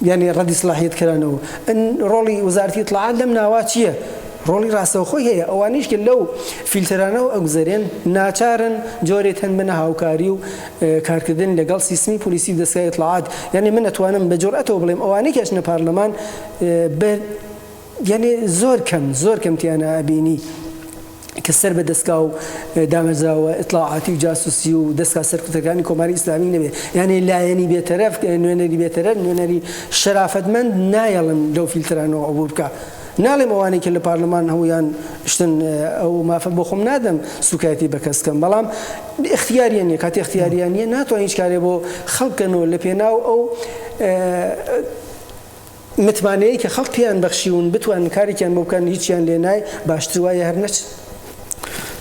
یعنی ڕەدی سەلاحیەتکەرانەوە. ڕۆڵی وەزارەتی ئیطلاعات لەم ناوا چییە؟ ڕۆڵی ڕاستەوخۆی هەیە. ئەوانیش کە لەو فیلترانە و ئەگوزەرێن ناچارن جۆرێت هەن بنە هاوکاری و کارکردن لەگەڵ سیستمی پۆلیسی و دەستگای ئیطلاعات. یعنی من ئەتوانم بە جورئەتەوە بڵێم ئەوانەی کە ئەچنە پارلەمان یعنی زۆر کەمتیانە ئەبینی کە سەر بە دەستگا و دامەزراوە ئیطلاعاتی و جاسوسی و دەستگا سەرکوتەکانی کۆماری ئیسلامی نەبێت. یعنی لایەنی بێتەرەف، نوێنەری بێتەرەف، نوێنەری شەرافەتمەند نایەڵن لەو فیلترانەوە عبور بکە. ناڵێم ئەوانەی کە لە پارلەمان هەمویان شتن ئەو مافە بۆ خۆم نادەم سوکایەتی بە کەسکەم، بەڵام اختیاریان نیە. کاتی اختیاریان نیە ناتوانین هیچ کارێ بۆ خەڵکەنەوە لە پێناو ئەو متمانەیە کە خەڵک پێیان بەخشیون بتوان کارێکیان بۆ بکەن هیچیان لێ نای باشتر وایە هەر نەچ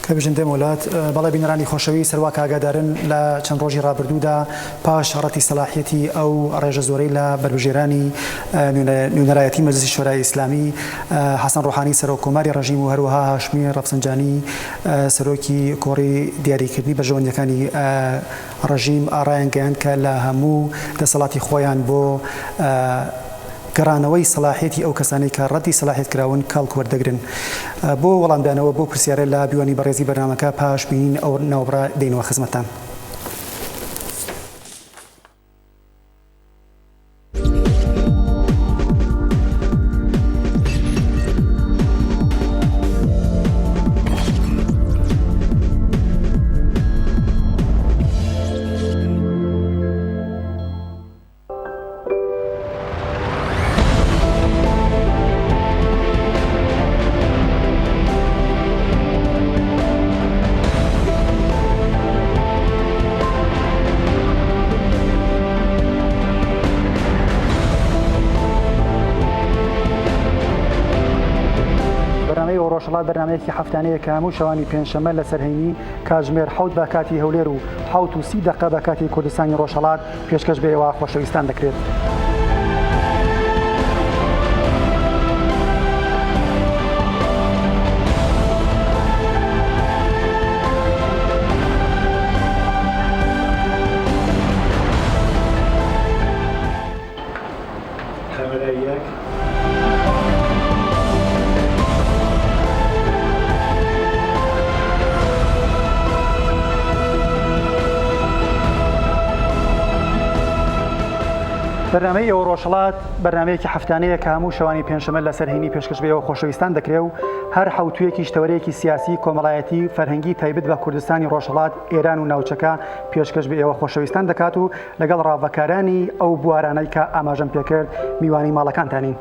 کەبژن دێم وڵات بەڵێ بینەرانی خۆشەوی سەروا کاگادارن لە چەند ڕۆژی ڕابردوودا پاش ڕەتی سەلاحیەتی ئەو ڕێژە زۆرەی لە بەربژێرانی نوێنەرایەتی مەجلیسی شورای ئیسلامی حەسەن ڕۆحانی سەرۆک کۆماری ڕەژیم و هەروەها هاشمی ڕەفسنجانی سەرۆکی کۆڕی دیاریکردنی بەژەوەندەکانی ڕەژیم ئاڕایان گەیاند کە لە هەموو دەسەڵاتی خۆیان بۆ گەڕانەوەی سەلاحیەتی ئەو کەسانەی کە ڕەتی سەلاحیەت کراون کەڵک وەردەگرن بۆ وەڵامدانەوە بۆ پرسیارە لە بیوانی بەڕێزی بەرنامەکە پاش بینین ئەو ناوبڕا دێنەوە خزمەتان. ڕۆژهەڵات بەرنامەیەکی هەفتانەیە کە هەموو شەوانی پێنجشەممە لە سەرهەینی کاتژمێر 7 بە کاتی هەولێر و 7:30 بە کاتی کوردستانی ڕۆژهەڵات پێشکەش بێەوە خۆشەویستان دەکرێت. بەرنامەی ئێوە ڕۆژهەڵات بەرنامەیەکی هەفتانەیە کە هەموو شەوانی پێنجشەممە لە سەرهەینی پێشکەش بێەوە خۆشەویستان دەکرێت و هەر حوتویەکی شتەوەرەیەکی سیاسی کۆمەڵایەتی فەرهەنگی تایبەت بە کوردستانی ڕۆژهەڵات ئێران و ناوچەکە پێشکەش بێەوە خۆشەویستان دەکات و لەگەڵ ڕاوەکارانی ئەو بوارانەی کە ئاماژەم پێکرد میوانی ماڵەکانتانی.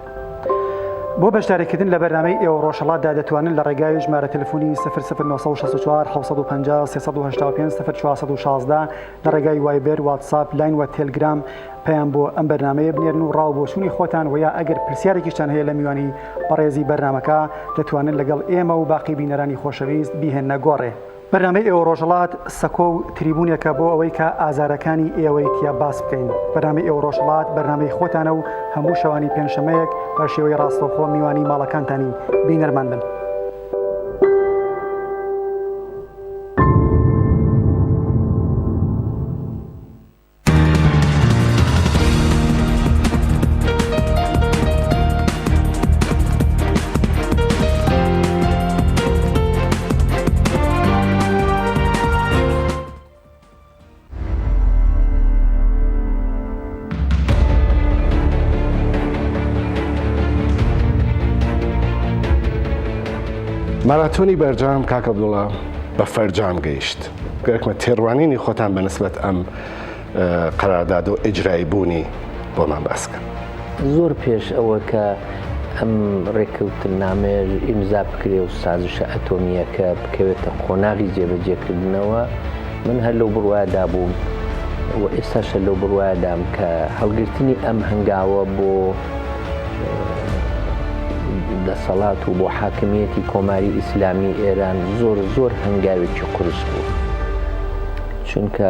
بۆ بەشداریکردن لە بەرنامەی ئێوە ڕۆژهەڵاتدا دەتوانن لە ڕێگای ژمارە تەلەفۆنی 0964 750 385 0416 لە ڕێگای وایبەر واتساپ لاین و تێلگرام پەیام بۆ ئەم بەرنامەیە بنێرن و ڕاو بۆچوونی خۆتان و یا ئەگەر پرسیارێکیشتان هەیە لە میوانی بەڕێزی بەرنامەکە دەتوانن لەگەڵ ئێمە و باقی بینەرانی خۆشەویست بیهێنە گۆڕێ. بەرنامەی ئێوە ڕۆژهەڵات سەکۆ و تریبونێکە بۆ ئەوەی کە ئازارەکانی ئێوەی تیا باس بکەین. بەرنامەی ئێوە ڕۆژهەڵات بەرنامەی خۆتانە و هەموو شەوانی پێنجشەممەیەک بە شێوەی ڕاستەوخۆ میوانی ماڵەکانتانی بینەرمان بن.
ماراتۆنی بەرجام کاکە عەبدوڵڵا بە فەرجام گەیشت. گەرەکمە تێڕوانینی خۆتان بە نسبەت ئەم قەرارداد و ئیجرایی بوونی بۆمان باسکەن.
زۆر پێش ئەوە کە ئەم ڕێکەوتن نامێژ ئیمزا بکرێ و سازشە ئەتۆمیەکە بکەوێتە قۆناغی جێبەجێکردنەوە من هەر لەو بڕوایدا بووم و ئێستاشە لەو بڕوایدام کە هەڵگرتنی ئەم هەنگاوە بۆ دەسەڵات و بۆ حاکمیەتی کۆماری ئیسلامی ئێران زۆر هەنگاوێکی قورس بوو چونکە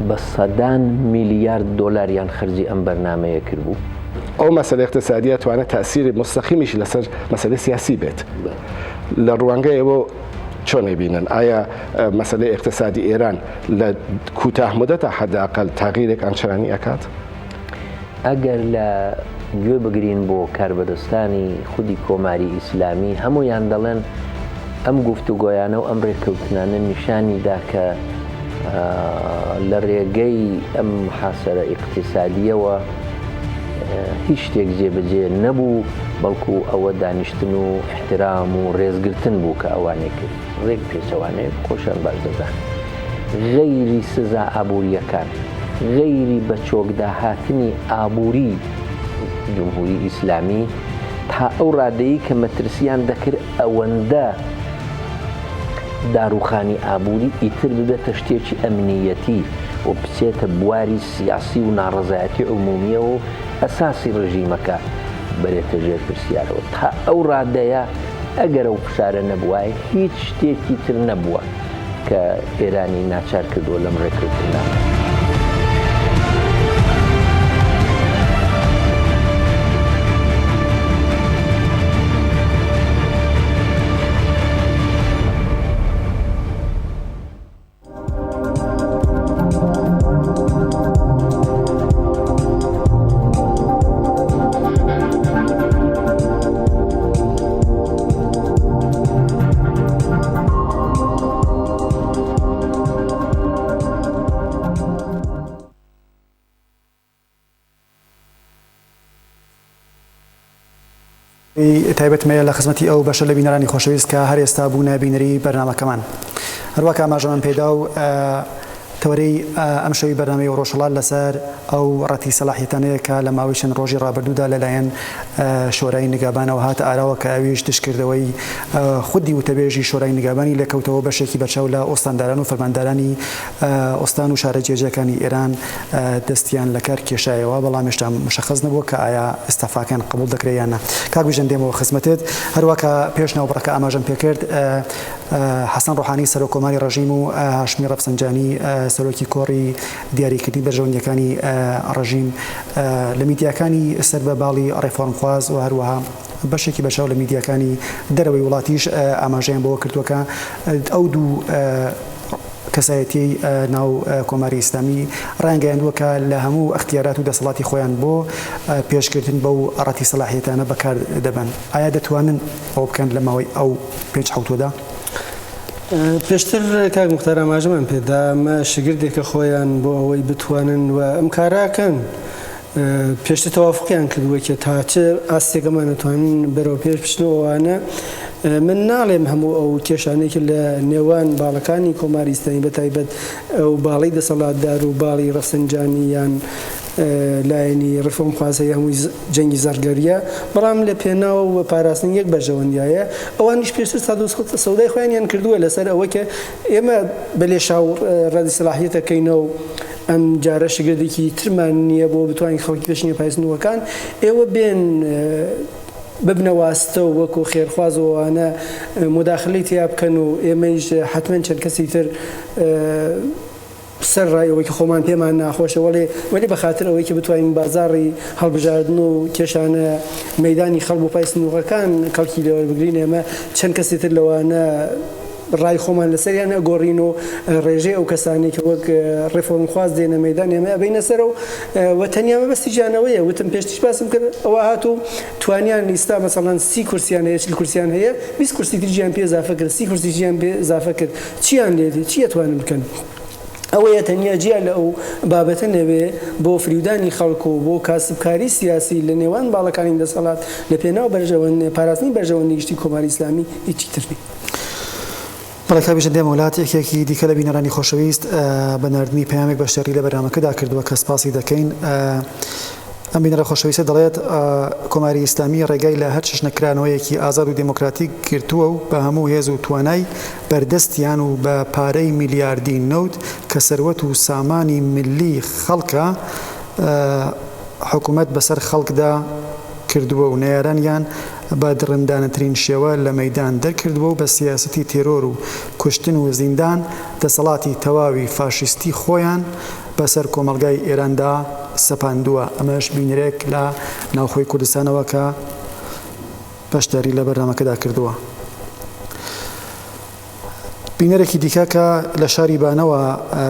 بە سەدان میلیارد دۆلاریان خەرجی ئەم بەرنامەیە کرد بوو.
ئەو مەسەلە اقتصادیە توانێت تاسیری مستەقیمیشی لەسەر مەسەلە سیاسی بێت. لە ڕوانگەی ئەوە چۆن بینن؟ ئایا مەسەلەی اقتصادی ئێران لە کوتاه مدەتە حەداقل تاغیرێک ئەنچرانی ئەکات؟
ئەگەر لە گوێ بگرین بۆ کاربەدەستانی خودی کۆماری ئیسلامی هەمویان دەڵێن ئەم گفتوگۆیانە و ئەم ڕێکەوتنانە نیشانیدا کە لە ڕێگەی ئەم محاسەرە ئیقتصادیەوە هیچ شتێک جێبەجێ نەبوو بەڵکو ئەوە دانیشتن و احترام و ڕێزگرتن بوو کە ئەوانێ کرد. ڕێک پێچەوانەیە خۆشیان باش دەزان غەیری سزا ئابوووریەکان غەیری بە چۆکداهاتنی ئابووری جمهوری ئیسلامی تا ئەو ڕادەیە کە مەترسیان دەکرد ئەوەندە داروخانی ئابووری ئیتر ببێتە شتێکی ئەمنیەتی و بچێتە بواری سیاسی و ناڕەزایەتی عمومیە و ئەساسی ڕژیمەکە بەرێتە ژێر پرسیارەوە تا ئەو ڕادەیە ئەگەر ئەو فشارە نەبووە هیچ شتێکی تر نەبووە کە ئێرانی ناچار کردووە لەم ڕێککەوتنە.
تایبەت مەیە لە خزمەتی ئەو بەشە لە بینەرانی خۆشەویست کە هەر ئێستا بوونە بینەری بەرنامەکەمان. هەروەک ئاماژەمان پێدا و تەوەرەی ئەم شەوی بەرنامەی ڕۆژهەڵات لەسەر ئەو ڕەتی سەلاحیەتانەیە کە لە ماوەی چەند ڕۆژی ڕابردوودا لەلایەن شۆرای نیگابانەوە هاتە ئاراوە کە ئەویش تشکردەوەی خودی وتەبێژی شۆرای نیگابانی لەکەوتەوە بەشێکی بەرچاو لە ئۆستانداران و فەرماندارانی ئۆستان و شارە جێجەکانی ئێران دەستیان لەکار کێشایەوە بەڵام هێشتا مشخص نەبووە کە ئایا ئستەفاکان قبول دەکرێت یان نە. کاک بژەن دێمەوە خزمەتت هەروەکە پێش ناوبڕەکە ئاماژەم پێکرد حەسەن ڕۆحانی سەرۆکۆماری ڕژیم و هاشمی ڕەفسەنجانی سەرۆکی کۆڕی دیاریکردنی بەرژەوەندیەکانی ڕژیم لە میدیاکانی سەر بە باڵی ڕێفۆرمخواز و هەروەها بەشێکی بەشاو لە میدیاکانی دەرەوەی وڵاتیش ئاماژەیان بەوە کردووەکە ئەو دوو کەسایەتی ناو کۆماری ئیسلامی ڕایانگەیاندووە کە لە هەموو ئەختیارات و دەسەڵاتی خۆیان بۆ پێشکردن بەو ڕەتی سەلاحیەتانە بەکار دەبن. ئایا دەتوانن ئەو بکەن لە ماوەی ئەو پێنج حوتۆدا؟
پێشتر کاک مختار ئاماژەمان پێدا ئەمە شگردێکە خۆیان بۆ ئەوەی بتوانن و ئەم کاراکەن پێشتر تەوافقیان کردووە کە تا چه ئاستێکەمان نتوانین بەرەو پێش بچنەوەوانە من ناڵێم هەموو ئەو کێشانێکی لە نێوان باڵەکانی کۆماری ئیسلامی بەتایبەت ئەو باڵی دەسەڵاتدار و باڵی ڕەفسەنجانی یان لایەنی ڕێفۆرمخوازی هەمووی جەنگی زەرگەریە بەڵام لە پێناوە و پاراستن یەک بەرژەوەندیایە ئەوانیش پێشتر سەودای خۆیانیان کردووە لەسەر ئەوە کە ئێمە بەلێشاو ڕەتی سەلاحیەتەکەینەوە ئەم جارە شگردێکی ترمان نییە بۆ بتوانین خەڵکی پێشنیە پایسنەوەکان ئێوە بێن ببنەواستە و وەکو خێرخوازەوەوانە مداخلەی تیا بکەن و ئێمەیش حتمەن چەند کەسی تر سەر ڕایەوەی کە خۆمان پێمان ناخۆشە وەلی بەخاتر ئەوەی کە بتوانین بازاڕی هەڵبژاردن و کێشانە مەیدانی خەڵک و پایسنووەکان کەڵکی لەوە بگرین ئێمە چەند کەسی تر لەوانە ڕای خۆمان لەسەریان ئەگۆڕین و ڕێژەی ئەو کەسانی کە وەک ڕێفۆرمخواز دێنە مەیدان ئێمە ئەبینە سەر و تەنیا مەبەستی جانەوەیە وتم پێشتیش باسم کرد ئەوە هاتوو توانیان ئیستا مەسەڵەن 30 کورسیان هەیە 40 کورسیان هەیە 20 کورسی تریان پێ اضافە کرد 30 کورسی تریان پێ اضافە کرد چیان لێدی چی ئەتوانن بکەن ئەوەیە تەنیا جیا لە ئەو بابەتە نەوێ بۆ فریودانی خەڵک و بۆ کاسبکاری سیاسی لە نێوان باڵەکانی دەسەڵات لە پێناو بەرژەوەند پاراستنی بەرژەوەندی گشتی کۆماری ئیسلامی هیچی تر نیە.
بەڵێکا بژن دێمە وڵات یەکێکی دیکە لە بینەرانی خۆشەویست بە نردنی پەیامێک بە شەڕی لە بەرنامەکەدا کردووە کە سپاسی دەکەین. ئەم بینەرە خۆشەویستە دەڵێت کۆماری ئیسلامی ڕێگای لە هەر شنەکرانەوەیەکی ئازاد و دموکراتیک گرتووە و بە هەموو هێز و توانای بەردەستیان و بە پارەی میلیاردی نەوت کە سەروەت و سامانی ملی خەڵکە حکوومەت بەسەر خەڵکدا کردووە و نێرانیان بە درڕندانەترین شێوە لە مەیدان دەرکردووە و بە سیاسەتی تێرۆر و کوشتن و زیندان دەسەڵاتی تەواوی فاشیستی خۆیان بەسەر کۆمەڵگای ئێراندا سەپاندووە. ئەمەش بینەرێک لە ناوخۆی کوردستانەوە کە بەشداری لە بەرنامەکەدا کردووە. بینەرێکی دیکە کە لە شاری بانەوە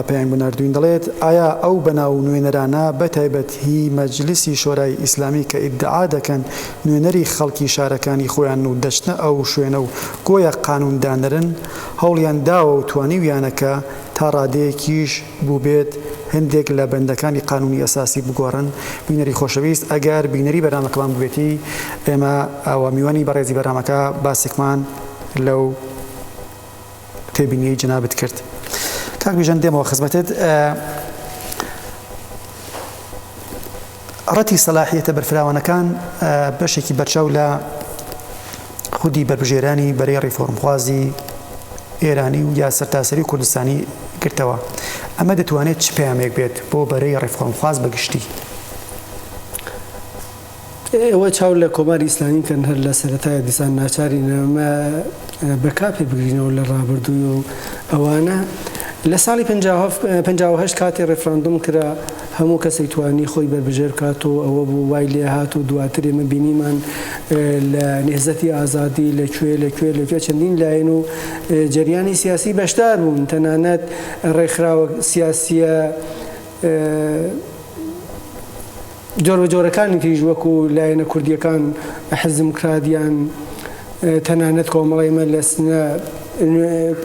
پێیان بناردوین دەڵێت ئایا ئەو بەناو نوێنەرانە بەتایبەتی مەجلیسی شۆرای ئیسلامی کە ئیدعا دەکەن نوێنەری خەڵکی شارەکانی خۆیان و دەچنە ئەو شوێنە و گۆیە قانوندانەرن هەوڵیان داوە و توانیویانەکە تا ڕادەیەکیش بوو بێت هەندێک لە بەندەکانی قانونی ئەساسی بگۆڕن. بینەری خۆشەویست ئەگەر بینەری بەرنامەکەمان ببێتی ئێمە ئەوە میوانی بەڕێزی بەرنامەکە باسێکمان لەو تێبینی جنابت کرد. کاک بیژەن دێمەوە خزمەتت ڕەتی سەلاحیەتە بەرفراوانەکان بەشێکی بەرچاو لە خودی بربژێرانی بەرەی ڕێفۆرمخوازی ئێرانی و یا سەرتاسەری کوردستانی گرتەوە ئەمە دەتوانێت چ پەیامێک بێت بۆ بەرەی ڕێفڕۆمخواز بەگشتی
ئەوە چاو لە کۆماری ئیسلامی کەن هەر لە سەرەتای دیسان ناچاری نەمە بەکاپێ بگرینەوە لە ڕابردووی و ئەوانە لە ساڵی 1950 کاتی ڕێفراندۆم کرا هەموو کەسێک توانی خۆی بەربژێر کاتەوە ئەوە بوو وای لێ هات و دواتر ئێمە بینیمان لە نێزەتی ئازادی لەکوێ چەندین لایەن و جریانی سیاسی بەشدار بوون تەنانەت ڕێکخراوە سیاسیە جۆر بە جۆرەکانی تریژ وەکو لایەنە کوردیەکان حزم کرادیان تەنانەت کۆمەڵی لە سنە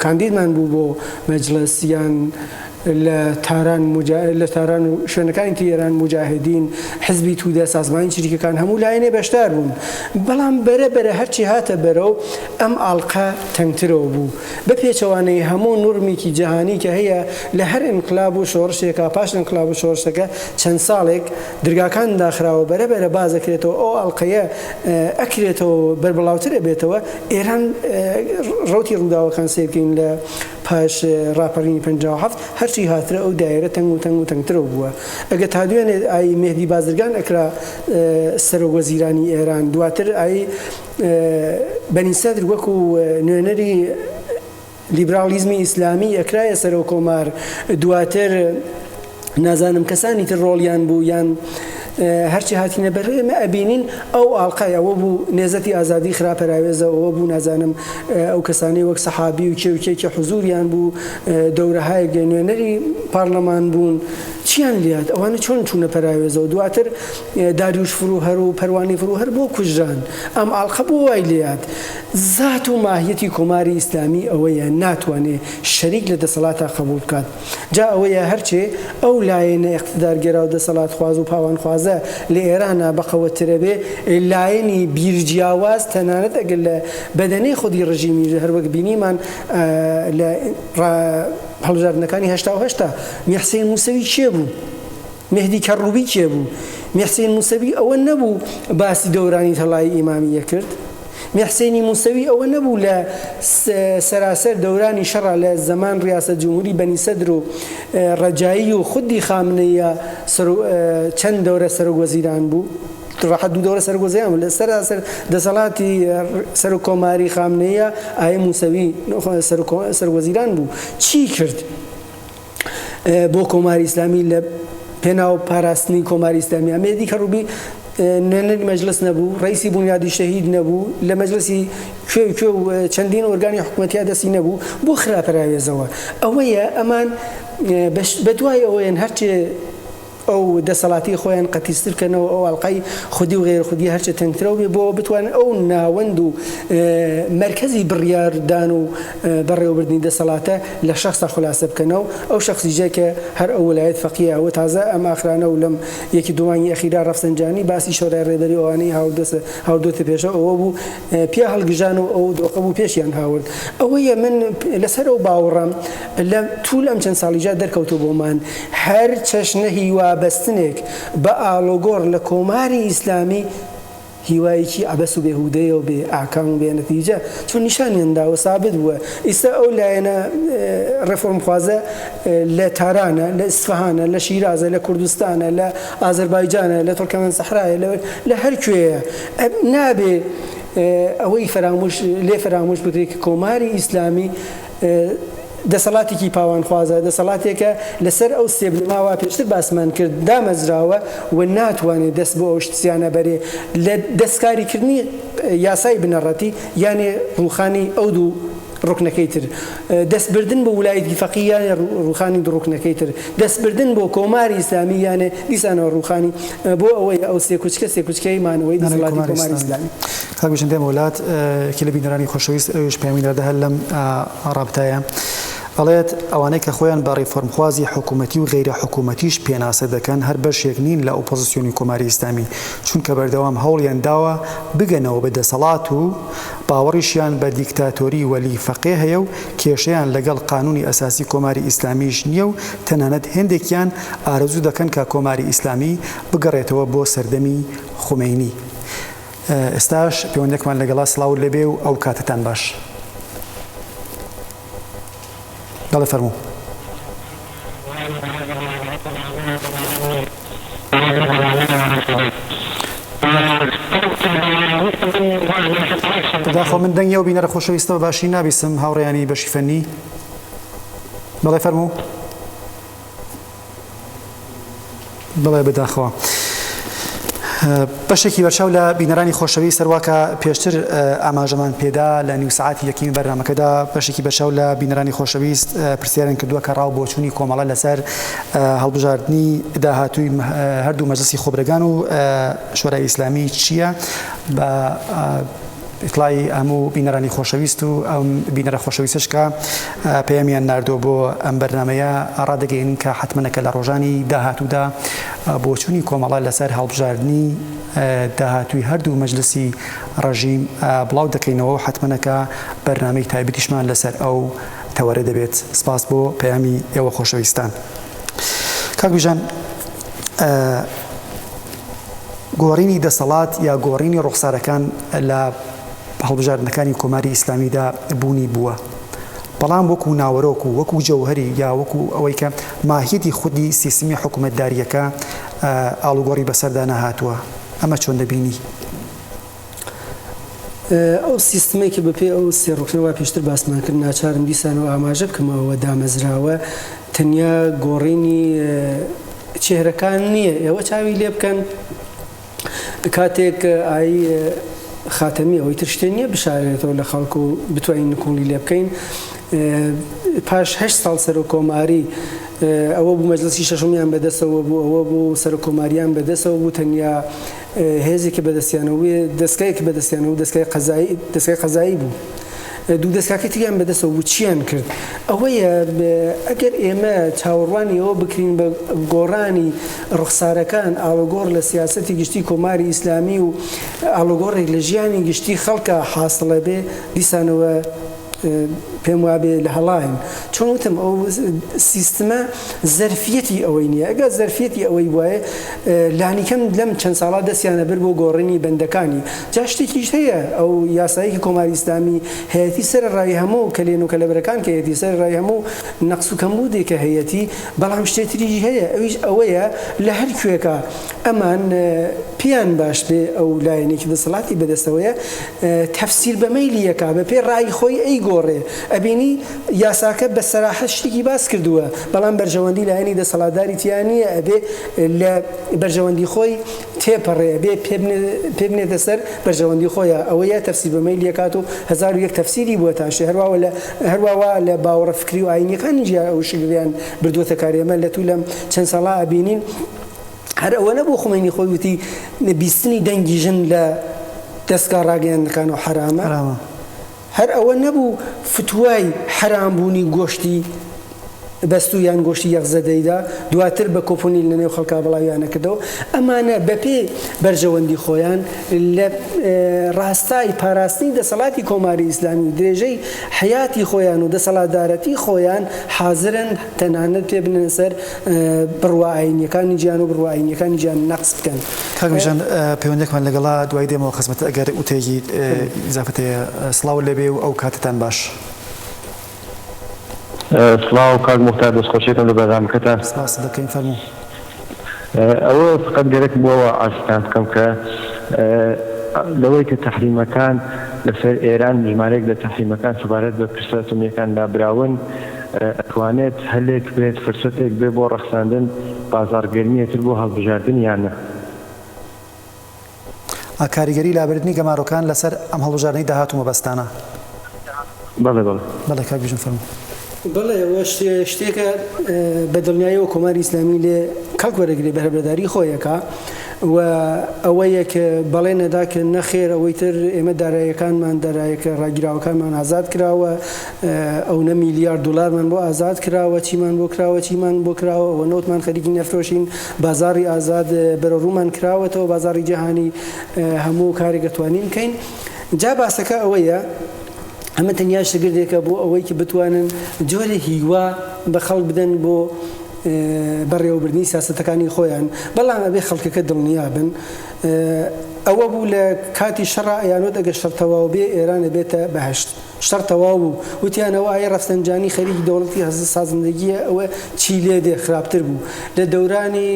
کاندیدمان بوو بۆ مەجلسیان لە تاران و شوێنەکانی تێران مجاهدین حزبی توودە سازمانی چریکەکان هەموو لایەنێ بەشدار بوون بەڵام بەرە هەرچی هاتە بەرەو ئەم ئاڵقە تەنگترەوە بوو بە پێچەوانەی هەموو نورمێکی جەهانی کە هەیە لە هەر ئینقلاب و شۆڕشێکە پاش ئینقلاب و شۆڕشەکە چەند ساڵێک دەرگاکان داخراوە بەرە بازەکرێتەوە ئەو ئاڵقەیە ئەکرێتەوە بەربڵاوترە بێتەوە ئێران ڕوتی ڕووداوەکان سێبکەین لە پاش ڕاپەڕینی 57 هەرچی هاترە ئەو دایرە تەنگ و تەنگترەوە بووە ئەگە تا دوێنێ ئای مێهدی بازرگان ئەکرا سەرۆکوەزیرانی ئێران دواتر ئای بەنی سەدر وەکو نوێنەری لیبرالیزمی ئیسلامی ئەکرایە سەرۆک کۆمار دواتر نازانم کەسانی تر ڕۆڵیان بوو یان هەرچی هاتیینە بەر ئێمە ئەبینین ئەو ئاڵقای ئەوە بوو نێزەتی ئازادی خراپەراوێزە ئەوە بوو نازانم ئەو کەسانی وەک سەحابی و کێوکێکی حزوریان بوو دەورەهای نوێنەری پارلەمان بوون چیان لات ئەوانە چۆن چوونە پەراوێزەوە دواتر داریوش فروهەر و پەروانی فروهەر بۆ کوژران ئەم ئاڵقە بۆ وای لات زات و ماهیەتی کۆماری ئیسلامی ئەوەیە ناتوانێت شەریک لە دەسەڵاتە قبول بکات جا ئەوەیە هەرچێ ئەو لایەنە ئیقتیدارگەرا و دەسەڵات خواز و پاوانخوازە لە ئێرانە بەقەوەترە بێ لایەنی بیرجیاواز تەنانەت ئەگەر لە بەدەنەی خودی ڕژیمی هەروەک بینیمان لە هەڵبژاردنەکانی هەشتا میحسین موسەوی چێ بوو مهدی کەڕوبی چێ بوو میحسین موسەوی ئەوە نەبوو باسی دەورانی تەڵایی ئیمامیە کرد میحسینی موسەوی ئەوە نەبوو لە سەراسەر دەورانی شەڕە لە زەمان ڕیاسەت جمهوری بەنی سەدر و ڕەجایی و خودی خامنەیە چەند دەورە سەرۆکوەزیران بوو ڕاحەت دوو دەورە سەرۆکوەزیران لە سەراسەر دەسەڵاتی سەرۆک کۆماری خامنەیە ئایە موسەوی سەرۆکوەزیران بوو چی کرد بۆ کۆماری ئیسلامی لە پێناو پاراستنی کۆماری ئیسلامی مێهدی کەڕوبی نوێنەری مەجلس نەبوو ڕئیسی بنیادی شەهید نەبوو لە مەجلسی کوێ و چەندین ئۆرگانی حکوومەتیە دەستی نەبوو بۆ خراپەراوێزەوە ئەوەیە ئەمان بەدوای ئەوەیان هەرچێ ئەو دەسەڵاتی خۆیان قەتیسترکەنەوە ئەو ئاڵقای خودی و غێر خودی هەرچە تەنگترەوە بێ بۆ بتوانن ئەو ناوەند و مرکزی بڕیاردان و بەڕێوەبردنی دەسەڵاتە لە شخصە خولاسە بکەنەوە ئەو شخصیجە کە هەر ئەو وەلایەت فەقیە ئەوە تازە ئەم ئاخرانە و لەم یەکی دووانی ئەخیرا ڕەفسەنجانی باسی شۆرای ڕێدەری ئەوانەی هاودۆتە پێشە ئەوە بوو پیا هەڵگژان و ئەو دۆقە بوو پێشیان هاورد ئەوەیە من لەسەر ئەو باوەڕام لە توول ئەم چەند ساڵیجا دەرکەوتو بۆمان هەر چەشنە هیوا بەستنێک بە ئالۆگۆڕ لە کۆماری ئیسلامی هیوایەکی عەبەس و بێهودەیە و بێ ئاکام و بێ نەتیجە چون نیشانیانداوە سابت بووە ئێستا ئەو لایەنە ڕێفۆرمخوازە لە تارانە لە ئیسفەهانە لە شیرازە لە کوردستانە لە ئازەربایجانە لە تورکمەن سەحرایە لە هەر کوێیە نابێ ئەوەی فراموش بکرێت کە کۆماری ئیسلامی دەسەڵاتێکی پاوانخوازە دەسەڵاتێکە لەسەر ئەو سێبلماوە پێشتر باسمان کرد دامەزراوە و ناتوانێت دەست بۆ ئەو شتیانە بەرێ لە دەستکاریکردنی یاسای بنەڕەتی یانێ ڕوخانی ئەو دوو ڕوکنەکەی تر دەستبردن بۆ وڵایەتی فەقیه یانێ ڕوخانی دوو ڕوکنەکەی تر دەستبردن بۆ کۆماری ئیسلامی یانێ دیسانەوە ڕوخانی بۆ ئەوەی ئەو سێکوچکەی مانەوەی دەسەڵاتی کۆماری ئیسلامی
کاکبژن دێمە وڵات کە لە بینەرانی خۆشەویست ئەوش پەیامێنەردە هەر لەم ڕابتایە ئەڵێت ئەوانەی کە خۆیان بە ڕێفۆرمخوازی حکوومەتی و غەیرە حکوومەتیش پێناسە دەکەن هەر بەشێک نین لە ئۆپۆزیسیۆنی کۆماری ئیسلامی چونکە بەردەوام هەوڵیان داوە بگەنەوە بە دەسەڵات و باوەڕیشیان بە دیکتاتۆری وەلی فەقێ هەیە و کێشەیان لەگەڵ قانونی ئەساسی کۆماری ئیسلامیش نییە و تەنانەت هێندێکیان ئارەزوو دەکەن کە کۆماری ئیسلامی بگەڕێتەوە بۆ سەردەمی خومەینی ئێستاش پەیوەندێکمان لەگەڵا سڵاو لەبێ و ئەو کاتتان باش. دەڵێ فەرموو. داخۆ من دەنگی و بینەرە خۆشەویستەوە باشی نابیسم هاوڕێیانی بەشی فەنی بەڵێ فەرموو بڵێ بداخەوە بەشێکی بەرچاو لە بینەرانی خۆشەویست سەرواکە پێشتر ئاماژەمان پێدا لە نیو سعاتی یەکەمی بەرنامەکەدا بەشێکی بەرچاو لە بینەرانی خۆشەویست پرسیارن کردووە کە ڕاو بۆچوونی کۆمەڵە لەسەر هەڵبژاردننی داهاتووی هەردوو مەجلسی خۆبرەکان و شۆرای ئیسلامی چییە بە ئیطلاعی هەموو بینەرانی خۆشەویست و ئەم بینەرە خۆشەویستشکە پەیامیان ناردۆ بۆ ئەم بەرنمەیە ڕادەگەین کە حتمەنەکە لە ڕۆژانی داهاتوودا بۆچوونی کۆمەڵە لەسەر هەڵبژاردننی داهاتووی هەردوو مەجلسی ڕژیم بڵاو دەکەینەوە و حتمەنەکە بەرنامەی تایبەتیشمان لەسەر ئەو تەوەرە دەبێت. سپاس بۆ پەیامی ئێوە خۆشەویستان. کاک بیژان، گۆڕینی دەسەڵات یا گۆڕینی ڕوخسارەکان لە هەڵبژاردنەکانی کۆماری ئیسلامیدا بوونی بووە، بەڵام وەکو ناوەرۆک و وەکو جەوهری یا وەکو ئەوەی کە ماهیەتی خودی سیستمی حکوومەتداریەکە ئاڵوگۆڕی بەسەردا نەهاتووە، ئەمە چۆن دەبینی؟
ئەو سیستمێکی بەپێ ئەو سێ ڕوخنەوە پێشتر باسمان کرد ناچارم دیسانەوە ئاماژە بکەمەوە دامەزراوە تەنیا گۆڕینی چێهرەکان نییە. ئێوە چاوی لێ بکەن کاتێک ئای خاتەمی ئەوەی تر شتێ نییە بشارێتەوە لە خەڵکو و بتوانین نکوڵی لێ بکەین. پاش 8 ساڵ سەرۆکۆماری ئەوە بوو مەجلسی شەشەمیان بەدەستەوە بوو، ئەوە بوو سەرۆکۆماریان بەدەستەوە بوو، تەنیا هێزێکی بەدەستیانەوە دەستگایەکی بەدەستیانەوە دەستگای قەزایی بوو. دوو دەستگاکە تریان بەدەستەوە بوو چیان کرد؟ ئەوەیە ئەگەر ئێمە چاوەڕوانی ئەوە بکرین بە گۆڕانی ڕوخسارەکان ئاڵوگۆڕ لە سیاسەتی گشتی کۆماری ئیسلامی و ئاڵوگۆڕێک لە ژیانی گشتی خەڵکە حاصڵە بێ دیسانەوە پێم وابێ لە هەڵاین. چۆن وتم ئەو سیستمە زەرفیەتی ئەوەی نییە. ئەگەر زەرفیەتی ئەوەی وایە لانیکەم لەم چەند ساڵا دەستیانە بر بۆ گۆڕینی بەندەکانی. جا شتێکیش هەیە ئەو یاسایەکی کۆماری ئیسلامی هەیەتی سەرڕای هەموو کەلێن و کەلەبەرەکان کە هەیەتی سەرڕای هەموو نەقس و کەمبودێکە هەیەتی، بەڵام شتێتریش هەیە ئەویش ئەوەیە لە هەر کوێکە ئەمان پیان باش بێ ئەو لایەنێکی دەسەڵاتی بەدەستەوەیە تەفسیر بە مەیلیەکە بە پێ ڕای خۆی ئەی گۆڕێ. ئەبینی یاساکە بە سەراحەت شتێکی باس کردووە، بەڵام بەرژەوەندی لایەنی دەسەڵاتداری تیان نییە، ئەبێ لە بەرژەوەندی خۆی تێپەڕێ، ئەبێ پێ بنێتە سەر بەرژەوەندی خۆیە. ئەوەیە تەفسیر بە مەیلیەکات و 1001 تەفسیری بووە تاشێ. هەروەها لە باوەڕە فکری و ئاینیەکانی جیا ئەو شگریان بردووەتە کارێمە لە توو لەم چەند ساڵا ئەبینین. هەر ئەوە نەبوو خومینی خۆی وتی بیستنی دەنگی ژن لە دەستگا ڕاگەیاندنەکان و حرامە. هەر ئەوە نەبوو فتوای حرامبوونی گۆشتی بەستو یان گۆشتی یەخزەدەیدا دواتر بە کۆپۆنی لە نێو خەڵکا بەڵاویانەکردەوە. ئەمانە بەپێ بەرژەوەندی خۆیان لە ڕاستای پاراستنی دەسەڵاتی کۆماری ئیسلامی و درێژەی حیاتی خۆیان و دەسەڵاتدارەتی خۆیان حازرن تەنانەت پێ بنێن سەر بڕواعینیەکانی گیان و بڕواعینیەکانی گیان نەقس بکەن.
کاکبژان پەیوەندێکمان لەگەڵا دوای دێمەوە خزمەت ئەگەر وتێکی ئیزافەتەیە سڵاو لەبێ و ئەو کاتتان باش.
سڵاو کاک موختار دەستخۆشیتم لە بەرنامەکەتان.
سپاس دەکەین فەرموو.
ئەوە فقط گەرەک بووەوە ئاشتان بکەم کە لەوەی کە تەحریمەکان لەسەر ئێران ژمارەیەک لە تەحریمەکان سوبارەت بە پرسە ئەتۆمیەکان دابراون ئەتوانێت هەلێک بێت فرسەتێک بێ بۆ ڕەخساندن بازاڕگەرمیەتر بۆ هەڵبژاردن یان نە؟
کاریگەری لابردنی گەمارۆکان لەسەر ئەم هەڵبژاردنەی داهاتوو مەبەستانە.
بەڵێ بەڵێ
بەڵێ کاکبژن فەرموو.
بەڵێ ئەوە شتێکە بە دڵنیاییەوە کۆماری ئیسلامی لێ کەڵک وەرەگرێ بەرهەبەرداری خۆیەکە و ئەوەیە کە بەڵێ نەدا کە نەخێر ئەوەی تر ئێمە داراییەکانمان داراییەکە ڕاگیراوەکانمان ئازاد کراوە، ئەو نە میلیارد دلارمان بۆ ئازاد کراوە، چیمان بۆ کراوە، چیمان بۆ کراوە، ئەوە نەوتمان خەریکی نەفرۆشین، بازاڕی ئازاد بەرە ڕوومان کراوەتەوە، بازاڕی جەهانی هەموو کارێک دەتوانین بکەین. جا باسەکە ئەوەیە ئەمە تەنیا شەگردێکە بۆ ئەوەی کە بتوانن جۆرە هیوا بە خەڵک بدەن بۆ بەڕێوەبردنی سیاسەتەکانی خۆیان، بەڵام ئەبێ خەڵکەکە دڵنیا بن. ئەوە بوو لە کاتی شەڕ ئەیانوت ئەگە شەڕ تەواو بێ ئێران ئەبێتە بەهەشت، شەڕ تەواو بوو وتیانەوە ئایا ڕەفسەنجانی خەریکی دەوڵەتی سازندگیە ئەوە چی لێ دێ خراپتر بوو لە دەورانی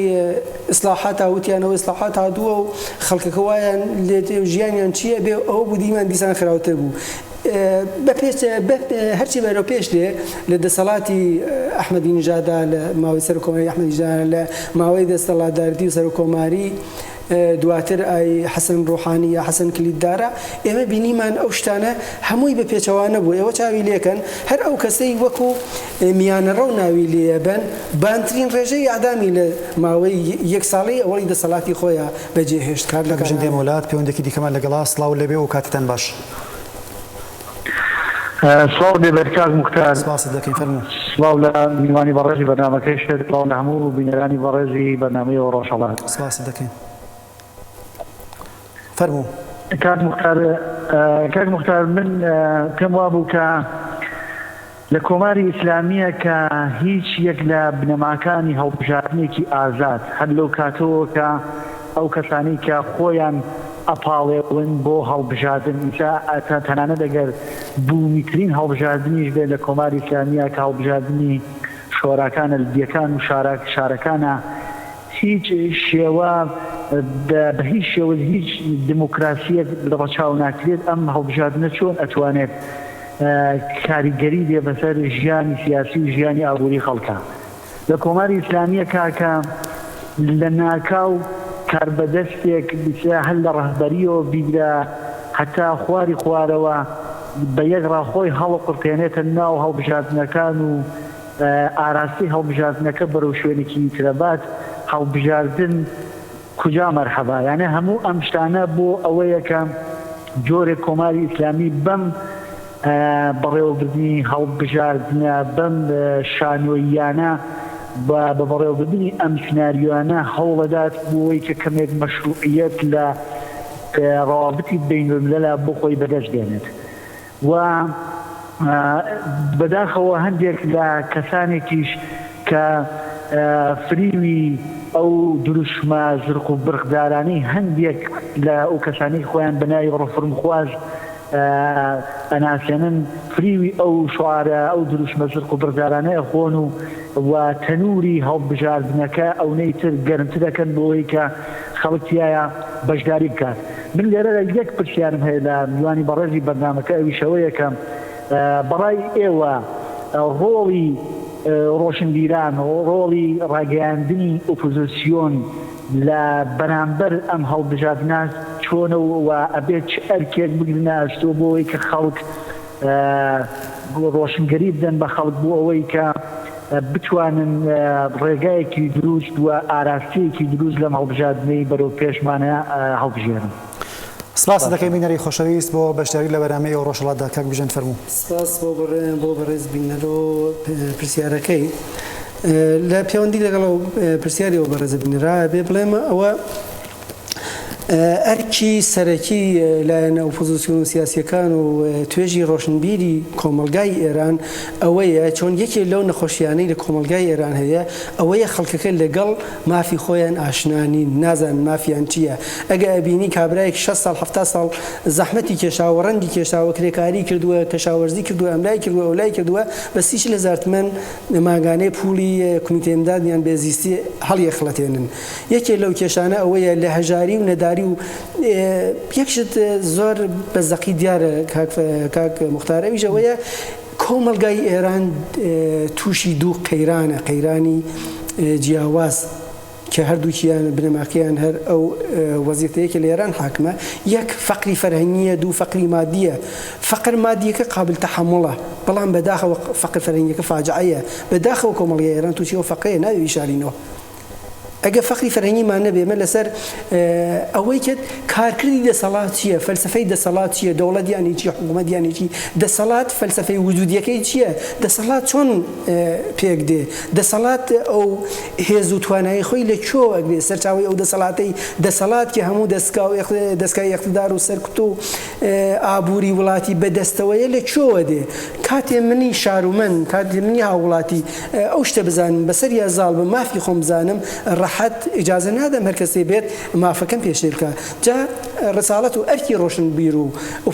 ئیسلاحات وتیانەوە ئیسلاحات هاتووە و خەڵکەکە وایان لێ ژیانیان چییە بێ ئەوە بوو دیمان دیسان خراپتر بوو هەرچی بەرەو پێش دێ لە دەسەڵاتی ئەحمەدی نیژادا لە ماوەی سەرۆکۆماری ئەحمەدی نیژاد لە ماوەی دەسەڵاتدارەتی و سەرۆکۆماری دواتر ئای حەسەن ڕۆحانی یا حەسەن کلیددارە ئێمە بینیمان ئەو شتانە هەمووی بە پێچەوانە بوو ئێوە چاوی لێکەن هەر ئەو کەسەی وەکو میانەڕە و ناوی لێبن بانترین ڕێژەی ئادامی لە ماوەی یەک ساڵی ئەوەی دەسەڵاتی خۆیان بەجێهێشت کار
لەگەڵ دێم وڵات پەیوەندێکی دیکەمان لەگەڵا سڵاو لەبێ و کاتتان باش
سڵاو دێ بەرکاز موختار
سپاست دەکەین فەرموو
سڵاو لە میوانی بەڕێزی بەرنامەکەی شێت سڵاو لە هەموو بینەرانی بەڕێزی بەرنامەی ڕۆژهەڵات
سپاست دەکەین فەرموو
کاک موختار من پێم وا بوو کە لە کۆماری ئیسلامیە کە هیچ یەک لە بنەماکانی هەڵبژاردنێکی ئازاد هەر لەو کاتەوە کە ئەو کەسانی کە خۆیان ئەپاڵێون بۆ هەڵبژاردن تەنانەت ئەگەر بوومیترین هەڵبژاردنیش بێت لە کۆماری ئیسلامیە کە هەڵبژاردننی شۆراکانە لدیەکان و شارەکانە هیچ شێوە بە هیچ شێوە هیچ دموکراسیەک ڕەچاو ناکرێت ئەم هەڵبژاردنە چۆن ئەتوانێت کاریگەری دێ بەسەر ژیانی سیاسی و ژیانی ئابووری خەڵکە لە کۆماری ئیسلامیە کاکە لە ناکاو کاربەدەستێک هەل لە ڕەهبەریەوە بیگرە هەتا خواری خوارەوە بە یەک ڕاخۆی هەڵە قورتێنێتە ناو هەڵبژاردنەکان و ئاراستی هەڵبژاردنەکە بەرەو شوێنێکی ترەبات هەڵبژاردن کجا مەرحەبا یانە هەموو ئەم شتانە بۆ ئەوەیە کە جۆرێک کۆماری ئیسلامی بەم بەڕێوەبردننی هەڵبژاردنە بەم شانۆییانە بە بەڕێوەبردننی ئەم سناریۆانە هەوڵەدات بۆی کە کەمێک مەشروعیەت لە ڕابطی بینالملەلا بۆ خۆی بەدەست دێنێت و بەداخەوە هەندێک لە کەسانێکیش کە فریوی ئەو دروشمە زرق و برخدارانی هەندێک لە ئەو کەسانی خۆیان بەناوی ڕفرمخواز ئەناسێنن فریوی ئەو شوارە ئەو دروشمە زرق و بڕدارانەیە خۆن و تەنووری هەڵبژاردنەکە ئەوەی تر گەرمتر دەکەن بۆەوەی کە خەڵکیایە بەشداری بکات من لێرە یەک پرسیارم هەیە لە میوانی بەڕێزی بەرنامەکە ئەویشەوەیە کە بەڕای ئێوە ڕۆڵی ڕۆشنبیران ڕۆڵی ڕاگەیاندنی ئۆپۆزیسیۆن لە بەرامبەر ئەم هەڵبژاردنە چۆنەوە ئەبێت چ ئەرکێک بگرنە ئەستۆ بۆ ئەوەی کە خەڵک ڕۆشنگەری بدەن بە خەڵک بۆ ئەوەی کە بتوانن ڕێگایەکی دروست و ئاراستەیەکی دروست لەم هەڵبژاردنەی بەرەو پێشمانە هەڵبژێرن
سپاس دەکەی بینەری خۆشەویست بۆ بەشداری لە بەرنامەی ئەو ڕۆژهەڵاتدا کاک بژێن فەرموو
سپاس بۆ بەڕێز بینەرەوە پرسیارەکەی لە پەیوەندی لەگەڵ پرسیاری ئەو بەڕێزە بینەرا بێ بڵێمە ئەوە ئەرکی سەرەکی لایەنە ئۆپۆزیسیۆن سیاسیەکان و توێژی ڕۆشنبیری کۆمەلگای ئێران ئەوەیە چۆن یەکێک لەو نەخۆشیانەی لە کۆمەلگای ئێران هەیە ئەوەیە خەڵکەکە لەگەڵ مافی خۆیان ئاشنانی نازان مافیان چییە ئەگە ئەبینی کابرایەک 6 ساڵ 7 ساڵ زەحمەتی کێشاوە ڕەنگی کێشاوە کرێکاری کردووە کەشاوەرزی کردووە ئەملای کردووە ئەولای کردووە بە 30,000 تمەن ماگانەی پولی کمیتە ئیمدادیان بێزیستی هەڵیەخڵەتێنن یەکێک لەو کێشانە ئەوەیە لە هەژاری و نەداری و یەکشت زۆر بەزەقی دیارە کاک مختارەویش ئەوەیە کۆمەلگای ئێران تووشی دوو قەیرانە قەیرانی جیاواز کە هەردووکیان بنەماکەیان هەر ئەو وەزیفەیەکە لە ئێران حاکمە یەک فەقری فەرهەنگیە دوو فەقری مادیە فەقر مادیەکە قابل تەحەموڵە بەڵام بەداخەوە فەقر فەرهەنگیەکە فاجعەیە بەداخەوە کۆمەڵگای ئێران تووشی ئەو فەقەیە ناوێ ویشارینەوە ئەگە فەقری فەرهەنگیمان نەبێمە لەسەر ئەوەی کرد کارکردی دەسەڵات چییە فەلسفەی دەسەڵات چییە دەوڵەتیانی چی حکوومەتیانی چی دەسەڵات فەلسفەی وجودیەکەی چییە دەسەڵات چۆن پێک دێ دەسەڵات ئەو هێز و توانایی خۆی لە کۆ ئەگرێ سەرچاوی ئەو دەسەڵاتی دەسەڵات کە هەموو دەستگای یەقتدار و سەرکوت و ئابووری وڵاتی بەدەستەوەیە لە چۆوە دێ کاتێ منی شارومەن کاتێ منی هاوڵاتی ئەو شتە بزانم بەسەر یا زاڵ بە مافی خۆم بزانم ڕەحەت ئیجازە نادەم هەر کەسێ بێت مافەکەم پێشێرکە جا ڕساڵەت و ئەرکی ڕۆشن بیر و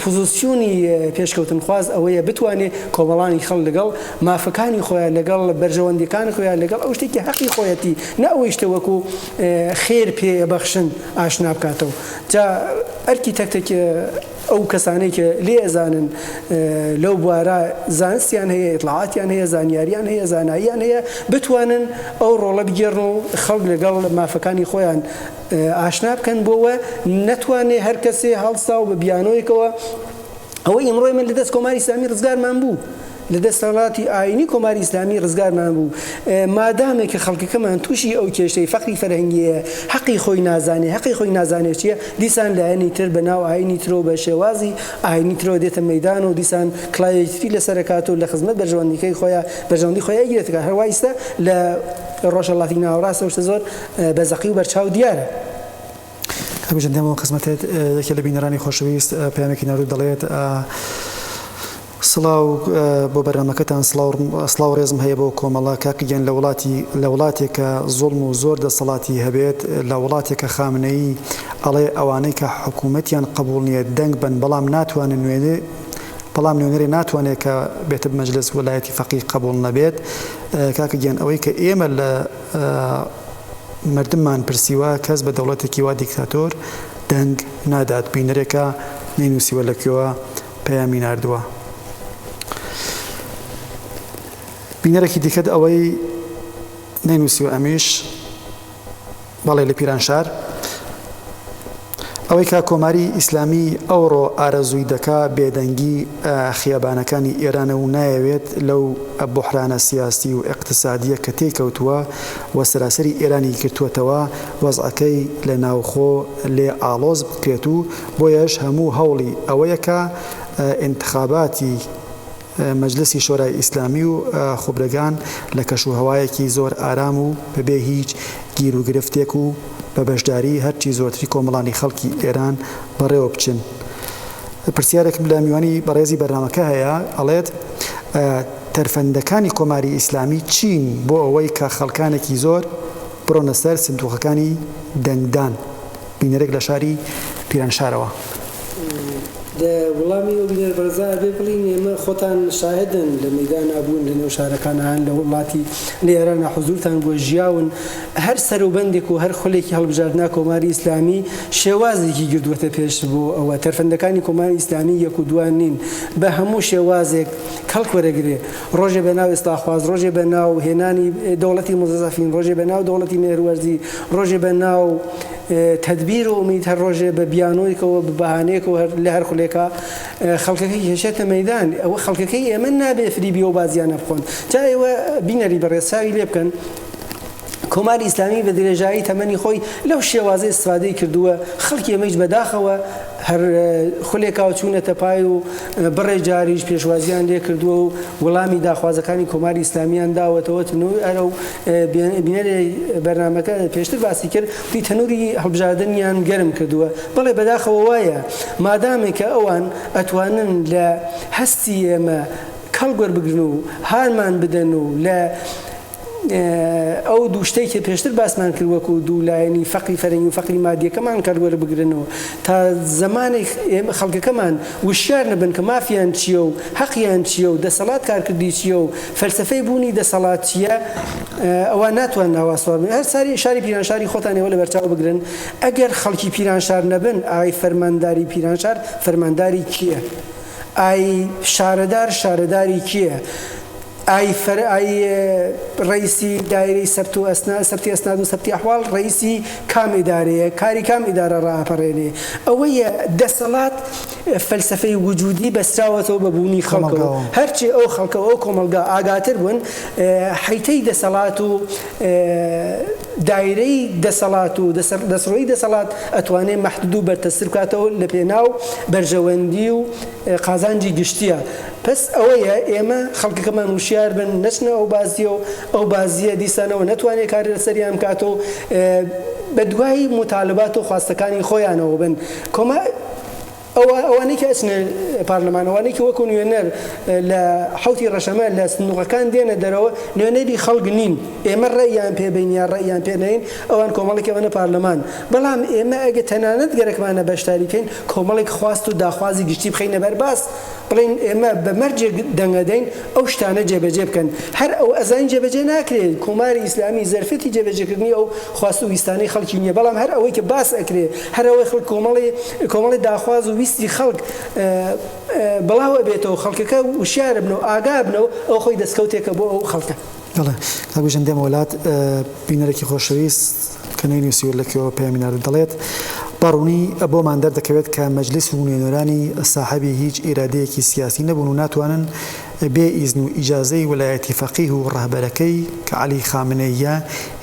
پۆزیسیۆنی پێشکەوتن خواز ئەوەیە بتوانێت کۆمەڵانی خەڵ لەگەڵ مافەکانی خۆیان لەگەڵ بەرژەوەندەکانی خۆیان لەگەڵ ئەو شتێکی حەقی خۆیەتی نە ئەوەی شتە وەکو خێر پێبەخشن ئاشنا بکاتەوە جا ئەرکی تەکتێک ئەو کەسانەی کە لێ ئەزانن لەو بوارە زانستیان هەیە ئیطلاعاتیان هەیە زانیاریان هەیە زاناییان هەیە بتوانن ئەو ڕۆڵە بگێڕن و خەڵک لەگەڵ مافەکانی خۆیان ئاشنا بکەن بۆەوە نەتوانێت هەر کەسێ هەڵستا و بە بیانۆیەکەوە ئەوەی ئەمڕۆی من لەدەست کۆماری ئیسلامی ڕزگارمان بوو لە دەسەڵاتی ئاینی کۆماری ئیسلامی ڕزگارمان بوو مادامێک کە خەڵکەکەمان تووشی ئەو کێشەی فەقری فەرهەنگیە حەقی خۆی نازانێ حەقی خۆی نازانێت چیە دیسان لایەنی تر بەناو ئاینی ترۆ بە شێوازی ئاینی ترۆ دێتە مەیدان و دیسان کڵایەتی لەسەر کات و لە خزمەت بەرژەوەندیەکەی خۆیان بەرژەوەندی خۆیان ئەگرێتەکە هەروە ئێستا لە ڕۆژهەڵاتی ناوەڕاستە شتە زۆر بەزەقی و بەرچاو دیارە
کابژەندەمەوە قسمەتێت یەکێ لە بینەرانی خۆشەویست پەیامێکی ناڕوو دەڵێت سڵاو بۆ بەرنامەکەتان سڵاو ڕێزم هەیە بۆ کۆمەڵە کاکیگەن لە وڵاتێکە زوڵم و زۆر دەسەڵاتی هەبێت لە وڵاتێکە خامنەیی ئەڵێ ئەوانەی کە حکوومەتیان قبول نییە دەنگ بن بەڵام ناتوانن بەڵام نوێنەری ناتوانێت کە بێتە مەجلس وەلایەتی فەقیه قبول نەبێت کاکیگەن ئەوەی کە ئێمە لە مردممان پرسیوە کەس بە دەوڵەتێکی وا دیکتاتۆر دەنگ نادات بینەرێکە نەینووسیوە لەکوێوە پەیامی ناردووە بینەرێکی دیکەت ئەوەی نەینووسیوە ئەمیش بەڵێ لە پیرانشار ئەوەی کا کۆماری ئیسلامی ئەوڕۆ ئارەزووی دەکا بێدەنگی خیابانەکانی ئێرانە و نایەوێت لەو بحرانە سیاسی و اقتصادیە کە تێکەوتووە و سەراسەری ئێرانی کردووەتەوە وەزعەکەی لە ناوخۆ لێ ئاڵۆز بکرێت و بۆیەش هەموو هەوڵی ئەوەیەکە انتخاباتی مەجلسی شۆرای ئیسلامی و خوبرەگان لە کەشوهەوایەکی زۆر ئارام و بەبێ هیچ گیر و گرفتێک و بە بەشداری هەرچی زۆرتری کۆمەڵانی خەڵکی ئێران بەڕێوە بچن. پرسیارێکم لە میوانی بەڕێزی بەرنامەکە هەیە ئەڵێت تەرفەندەکانی کۆماری ئیسلامی چین بۆ ئەوەی کە خەڵکانێکی زۆر بڕۆنە سەر سندوقەکانی دەنگدان بینەرێک لە شاری پیرانشارەوە.
وڵامی و بینەر بەرزا بێ بڵین ئێمە خۆتان شاهدن لە مەیدان ئابوون لە نێو شارەکانان لە وڵاتی لە ئێرانە حوزورتان بۆ ژیاون هەر سەروبەندێک و هەر خولێکی هەڵبژاردنا کۆماری ئیسلامی شێوازێکی گردووەتە پێش بۆ ئەوە تەرفەندەکانی کۆماری ئیسلامی یەک و دوان نین بە هەموو شێوازێک کەڵک وەرەگرێ ڕۆژێ بەناو ئێستاخواز ڕۆژێ بەناو هێنانی دەوڵەتی مۆزەزەفین ڕۆژێ بەناو دەوڵەتی مێروەرزی ڕۆژێ بەناو تدبیر و امید هەر ڕۆژێ بە بیانۆیکەوە بە بەهانەیەکەوە لە هەر خولێکە خەڵکەکەی هێشێتە مەیدان ئەوە خەڵکەکەی ئێمە نابێ فریبی و بازیانە بخۆن جا ئێوە بینەری بەڕێساوی لێ بکەن کۆماری ئیسلامی بە درێژایی تەمەنی خۆی لەو شێوازەی استفادەی کردووە خەڵکی ئێمەش بەداخەوە هەر خولێکاو چوونەتە پای و بڕێ جاریش پێشوازیان لێ کردووە و وەڵامی داخوازەکانی کۆماری ئیسلامیان داوەتەوە تنووی ئەرە و بینەری بەرنامەکە پێشتر باسی کرد وی تەنووری هەڵبژاردنیان گەرم کردووە بەڵێ بەداخەوە وایە مادامێک کە ئەوان ئەتوانن لە هەستی ئێمە کەڵگوەر بگرن و هارمان بدەن و لە ئەو دوو شتێکی پێشتر باسمان کرد وەکو دوو لایەنی فەقری فەرهەنگی و فەقری مادیەکەمان کەڵگوەر بگرنەوە تا زمانێک خەڵکەکەمان وشیار نەبن کە مافیان چییە و حەقیان چییە و دەسەڵات کارکردی چییە و فەلسەفەی بوونی دەسەڵات چییە ئەوە ناتوان ناواسوار بن هەر شاری پیرانشاری خۆتان ئێوە لە بەرچاو بگرن ئەگەر خەڵکی پیرانشار نەبن ئای فەرمانداری پیرانشار فەرمانداری کییە ئای شارەداری کییە ئای ڕئیسی دایرەی سەرتی ئەسناد و سەرتی ئەحواڵ ڕئیسی کام ئیدارەیە کاری کام ئیدارە ڕاپەڕێنێ ئەوەیە دەسەڵات فەلسەفەی وجودی بەستراوەتەوە بە بوونی خەڵکەوە هەرچی ئەو خەڵکەوە ئەو کۆمەلگا ئاگاتر بوون حیتەی دەسەڵات و دایرەی دەسەڵات و دەسڕۆی دەسەڵات ئەتوانێت مەحدود و بەرتەسر بکاتەوە لە پێناو بەرژەوەندی و قازانجی گشتیە پس ئەوەیە ئێمە خەڵکەکەمان وشیار بن نەچنە ئەو بازیە و ئەو بازیە دیسانەوە نەتوانێت کاری لەسەریان بکاتەوە بە دوای متالبات و خواستەکانی خۆیانەوە بن ئەو ئەوانەی کە ئەچنە پارلەمان ئەوانەی کە وەکو نوێنەر لە حوتی ڕەشەمە لە سندوقەکان دێنە دەرەوە نوێنەری خەڵک نین ئێمە ڕێیان پێبین یا ڕێیان پێنین ئەوان کۆمەڵێک ئەوەنە پارلەمان بەڵام ئێمە ئەگە تەنانەت گەرەکمانە بەشداریکەین کۆمەڵێک خواست و داخوازی گشتی بخەینە بەرباس بڵین ئێمە بە مەرجێک دەنگەدەین ئەو شتانە جێبەجێ بکەن هەر ئەو ئەزانی جێبەجێ ناکرێت کۆماری ئیسلامی زەرفەتی جێبەجێکردنی ئەو خواست و ویستانەی خەڵکی نییە بەڵام هەر ئەوەی کە باس ئەکرێ هەر ئەوەی خەڵک کۆمەڵی داخواز و ویستی خەڵک بڵاوە بێتەوە خەڵکەکە وشیارە بنەوە ئاگا بنەوە ئەو خۆی دەستکەوتێکە بۆ ئەو خەڵکە
کاگوژن دێمە وڵات بینەرێکی خۆشەویست کە نوێنویسی لەکەوە پێمینار دەڵێت بەڕوونی بۆمان دەردەکەوێت کە مەجلیس و نوێنەرانی ساحەبی هیچ ئیرادەیەکی سیاسی نەبوون و ناتوانن بێ ئیزن و ئیجازەی وەلایەتی فەقیه و ڕەهبەرەکەی کە عەلی خامنەییە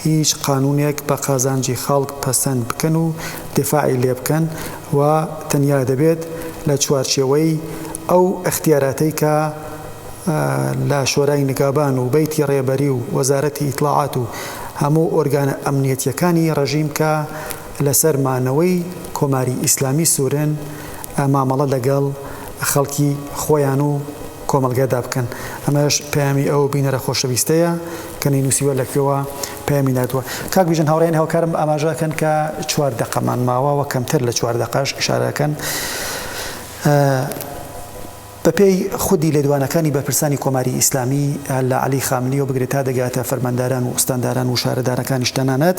هیچ قانونێک بە قازانجی خەڵک پەسەند بکەن و دفاعی لێ بکەن و تەنیا دەبێت لە چوارچێوەی ئەو اختیاراتەی کە لە شۆرای نیگابان و بەیتی ڕێبەری و وەزارەتی ئیطلاعات و هەموو ئۆرگانە ئەمنیەتیەکانی ڕەژیم کە لەسەر مانەوەی کۆماری ئیسلامی سوورن مامەڵە لەگەڵ خەڵکی خۆیان و کۆمەلگادا بکەن ئەمەش پەیامی ئەو بینەرە خۆشەویستەیە کە نووسیوە لەکوێوە پەیامی ناتوە کاک بیژن هاوڕێن هاوکارم ئاماژەکەن کە 4 دقەمان ماوەوە کەمتر لە 4 دقەش ئیشارەکەن بەپێی خودی لێدوانەکانی بەرپرسانی کۆماری ئیسلامی لە عەلی خامنەی و بگرێت تا دەگاتە فەرمانداران و ئوستانداران و شارەدارەکانیش تەنانەت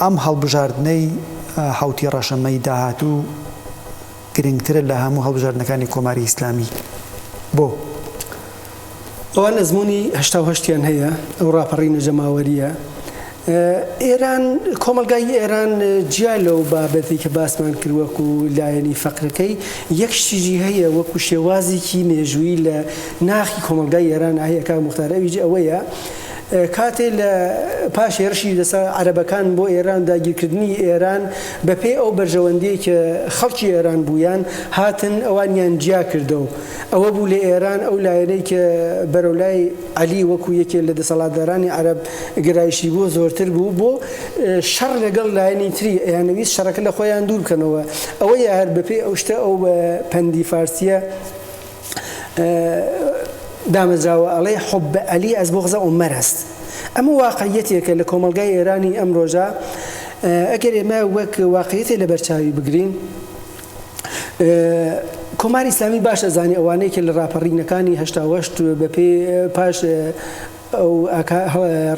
ئەم هەڵبژاردنەی حوتی ڕەشەمەی داهاتوو گرنگترە لە هەموو هەڵبژاردنەکانی کۆماری ئیسلامی بۆ
ئەوان ئەزمموی هەشتیان هەیە ئەو ڕاپەڕی نەجەماوەریە ئێران کۆمەلگای ئێران جیا لەو بابەتی کە باسمان کردوەکو لایەنی فەقرەکەی یەک شتیجی هەیە وەکو شێوازێکی مێژووی لە ناخی کۆمەلگای ئێران هەیە کا موختارەویج ئەوەیە کاتێ لە پاش هێرشی لەسەر عەرەبەکان بۆ ئێران داگیرکردنی ئێران بەپێی ئەو بەرژەوەندەی کە خەڵکی ئێران بوویان هاتن ئەوانیان جیا کردەوە ئەوە بوو لە ئێران ئەو لایەنەی کە بەرەولای عەلی وەکو یەکێ لە دەسەڵاتدارانی عەرەب گرایشی بۆ زۆرتر بوو بۆ شەڕ لەگەڵ لایەنی تری ئەیانەویست شەڕەکە لە خۆیان دوور بکەنەوە ئەوەی هەر بەپێی ئەو شتە ئەو پەندی فارسیە دامەزراوە ئەڵێ حب عەلی ئەز بغض عومەر هەست ئەمە واقعیەتێکە لە کۆمەلگای ئێرانی ئەم ڕۆژە ئەگەر ئێمە وەک واقعیەتێ لە بەرچاوی بگرین کۆماری ئیسلامی باش ئەزانی ئەوانەی کە لە ڕاپەڕینەکانی هەشتا بەپێی پاش ئەو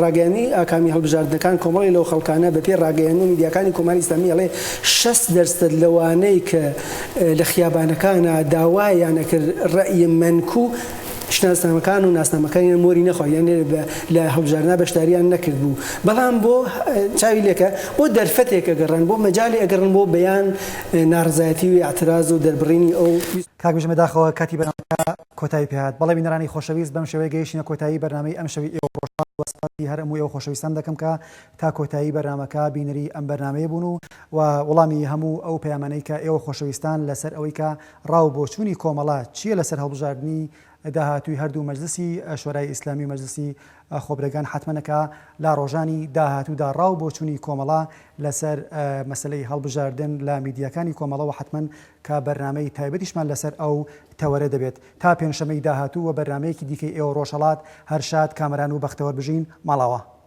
ڕاگەیانی ئاکامی هەڵبژاردنەکان کۆمەڵی لەو خەڵکانە بەپێی ڕاگەیاندنی میدیاکانی کۆماری ئیسلامی ئەڵێ 6% لەوانەی کە لە خیابانەکانە داوایانە کرد ڕەئی منکوو شناسنامەکان و ناسنامەکانی مۆری نەخۆیان لە هەڵبژاردنە بەشداریان نەکرد بوو بەڵام بۆ چاوی لێکە بۆ دەرفەتێک ئەگەڕن بۆ مەجای ئەگەڕن بۆ بەیان ناڕزایەتی و اعتراض و دەربڕینی ئەو
کاک بژمە داخەوە کاتی بەنامەکە کۆتایی پێهات بەڵێ بینەرانی خۆشەویست بەم شێوەیە گەیشتینە کۆتایی بەرنامەی ئەم شەوی ئێوە ڕۆژان وەسپاتی هەر هەموو ئێوە خۆشەویستان دەکەم کە تا کۆتایی بەرنامەکە بینەری ئەم بەرنامەیە بوون و وەڵامی هەموو ئەو پەیامانەی کە ئێوە خۆشەویستان لەسەر ئەوەی کە ڕاو بۆچوونی کۆمەڵە چییە لەسەر هەڵبژاردننی داهاتووی هەردوو مەجلسی شۆرای ئیسلامی مەجلسی خۆبرەکان حتمەنەکە لا ڕۆژانی داهاتوودا ڕاو بۆچوونی کۆمەڵە لەسەر مەسلەی هەڵبژاردن لە میدیاکانی کۆمەڵەوە حتمەن کە بەرنامەی تایبەتیشمان لەسەر ئەو تەوەرە دەبێت تا پێنجشەمەی داهاتوو و بەرنامەیەکی دیکەی ئێوە ڕۆژهەڵات هەر شاد کامەران و بەختەوە بژین ماڵەوە.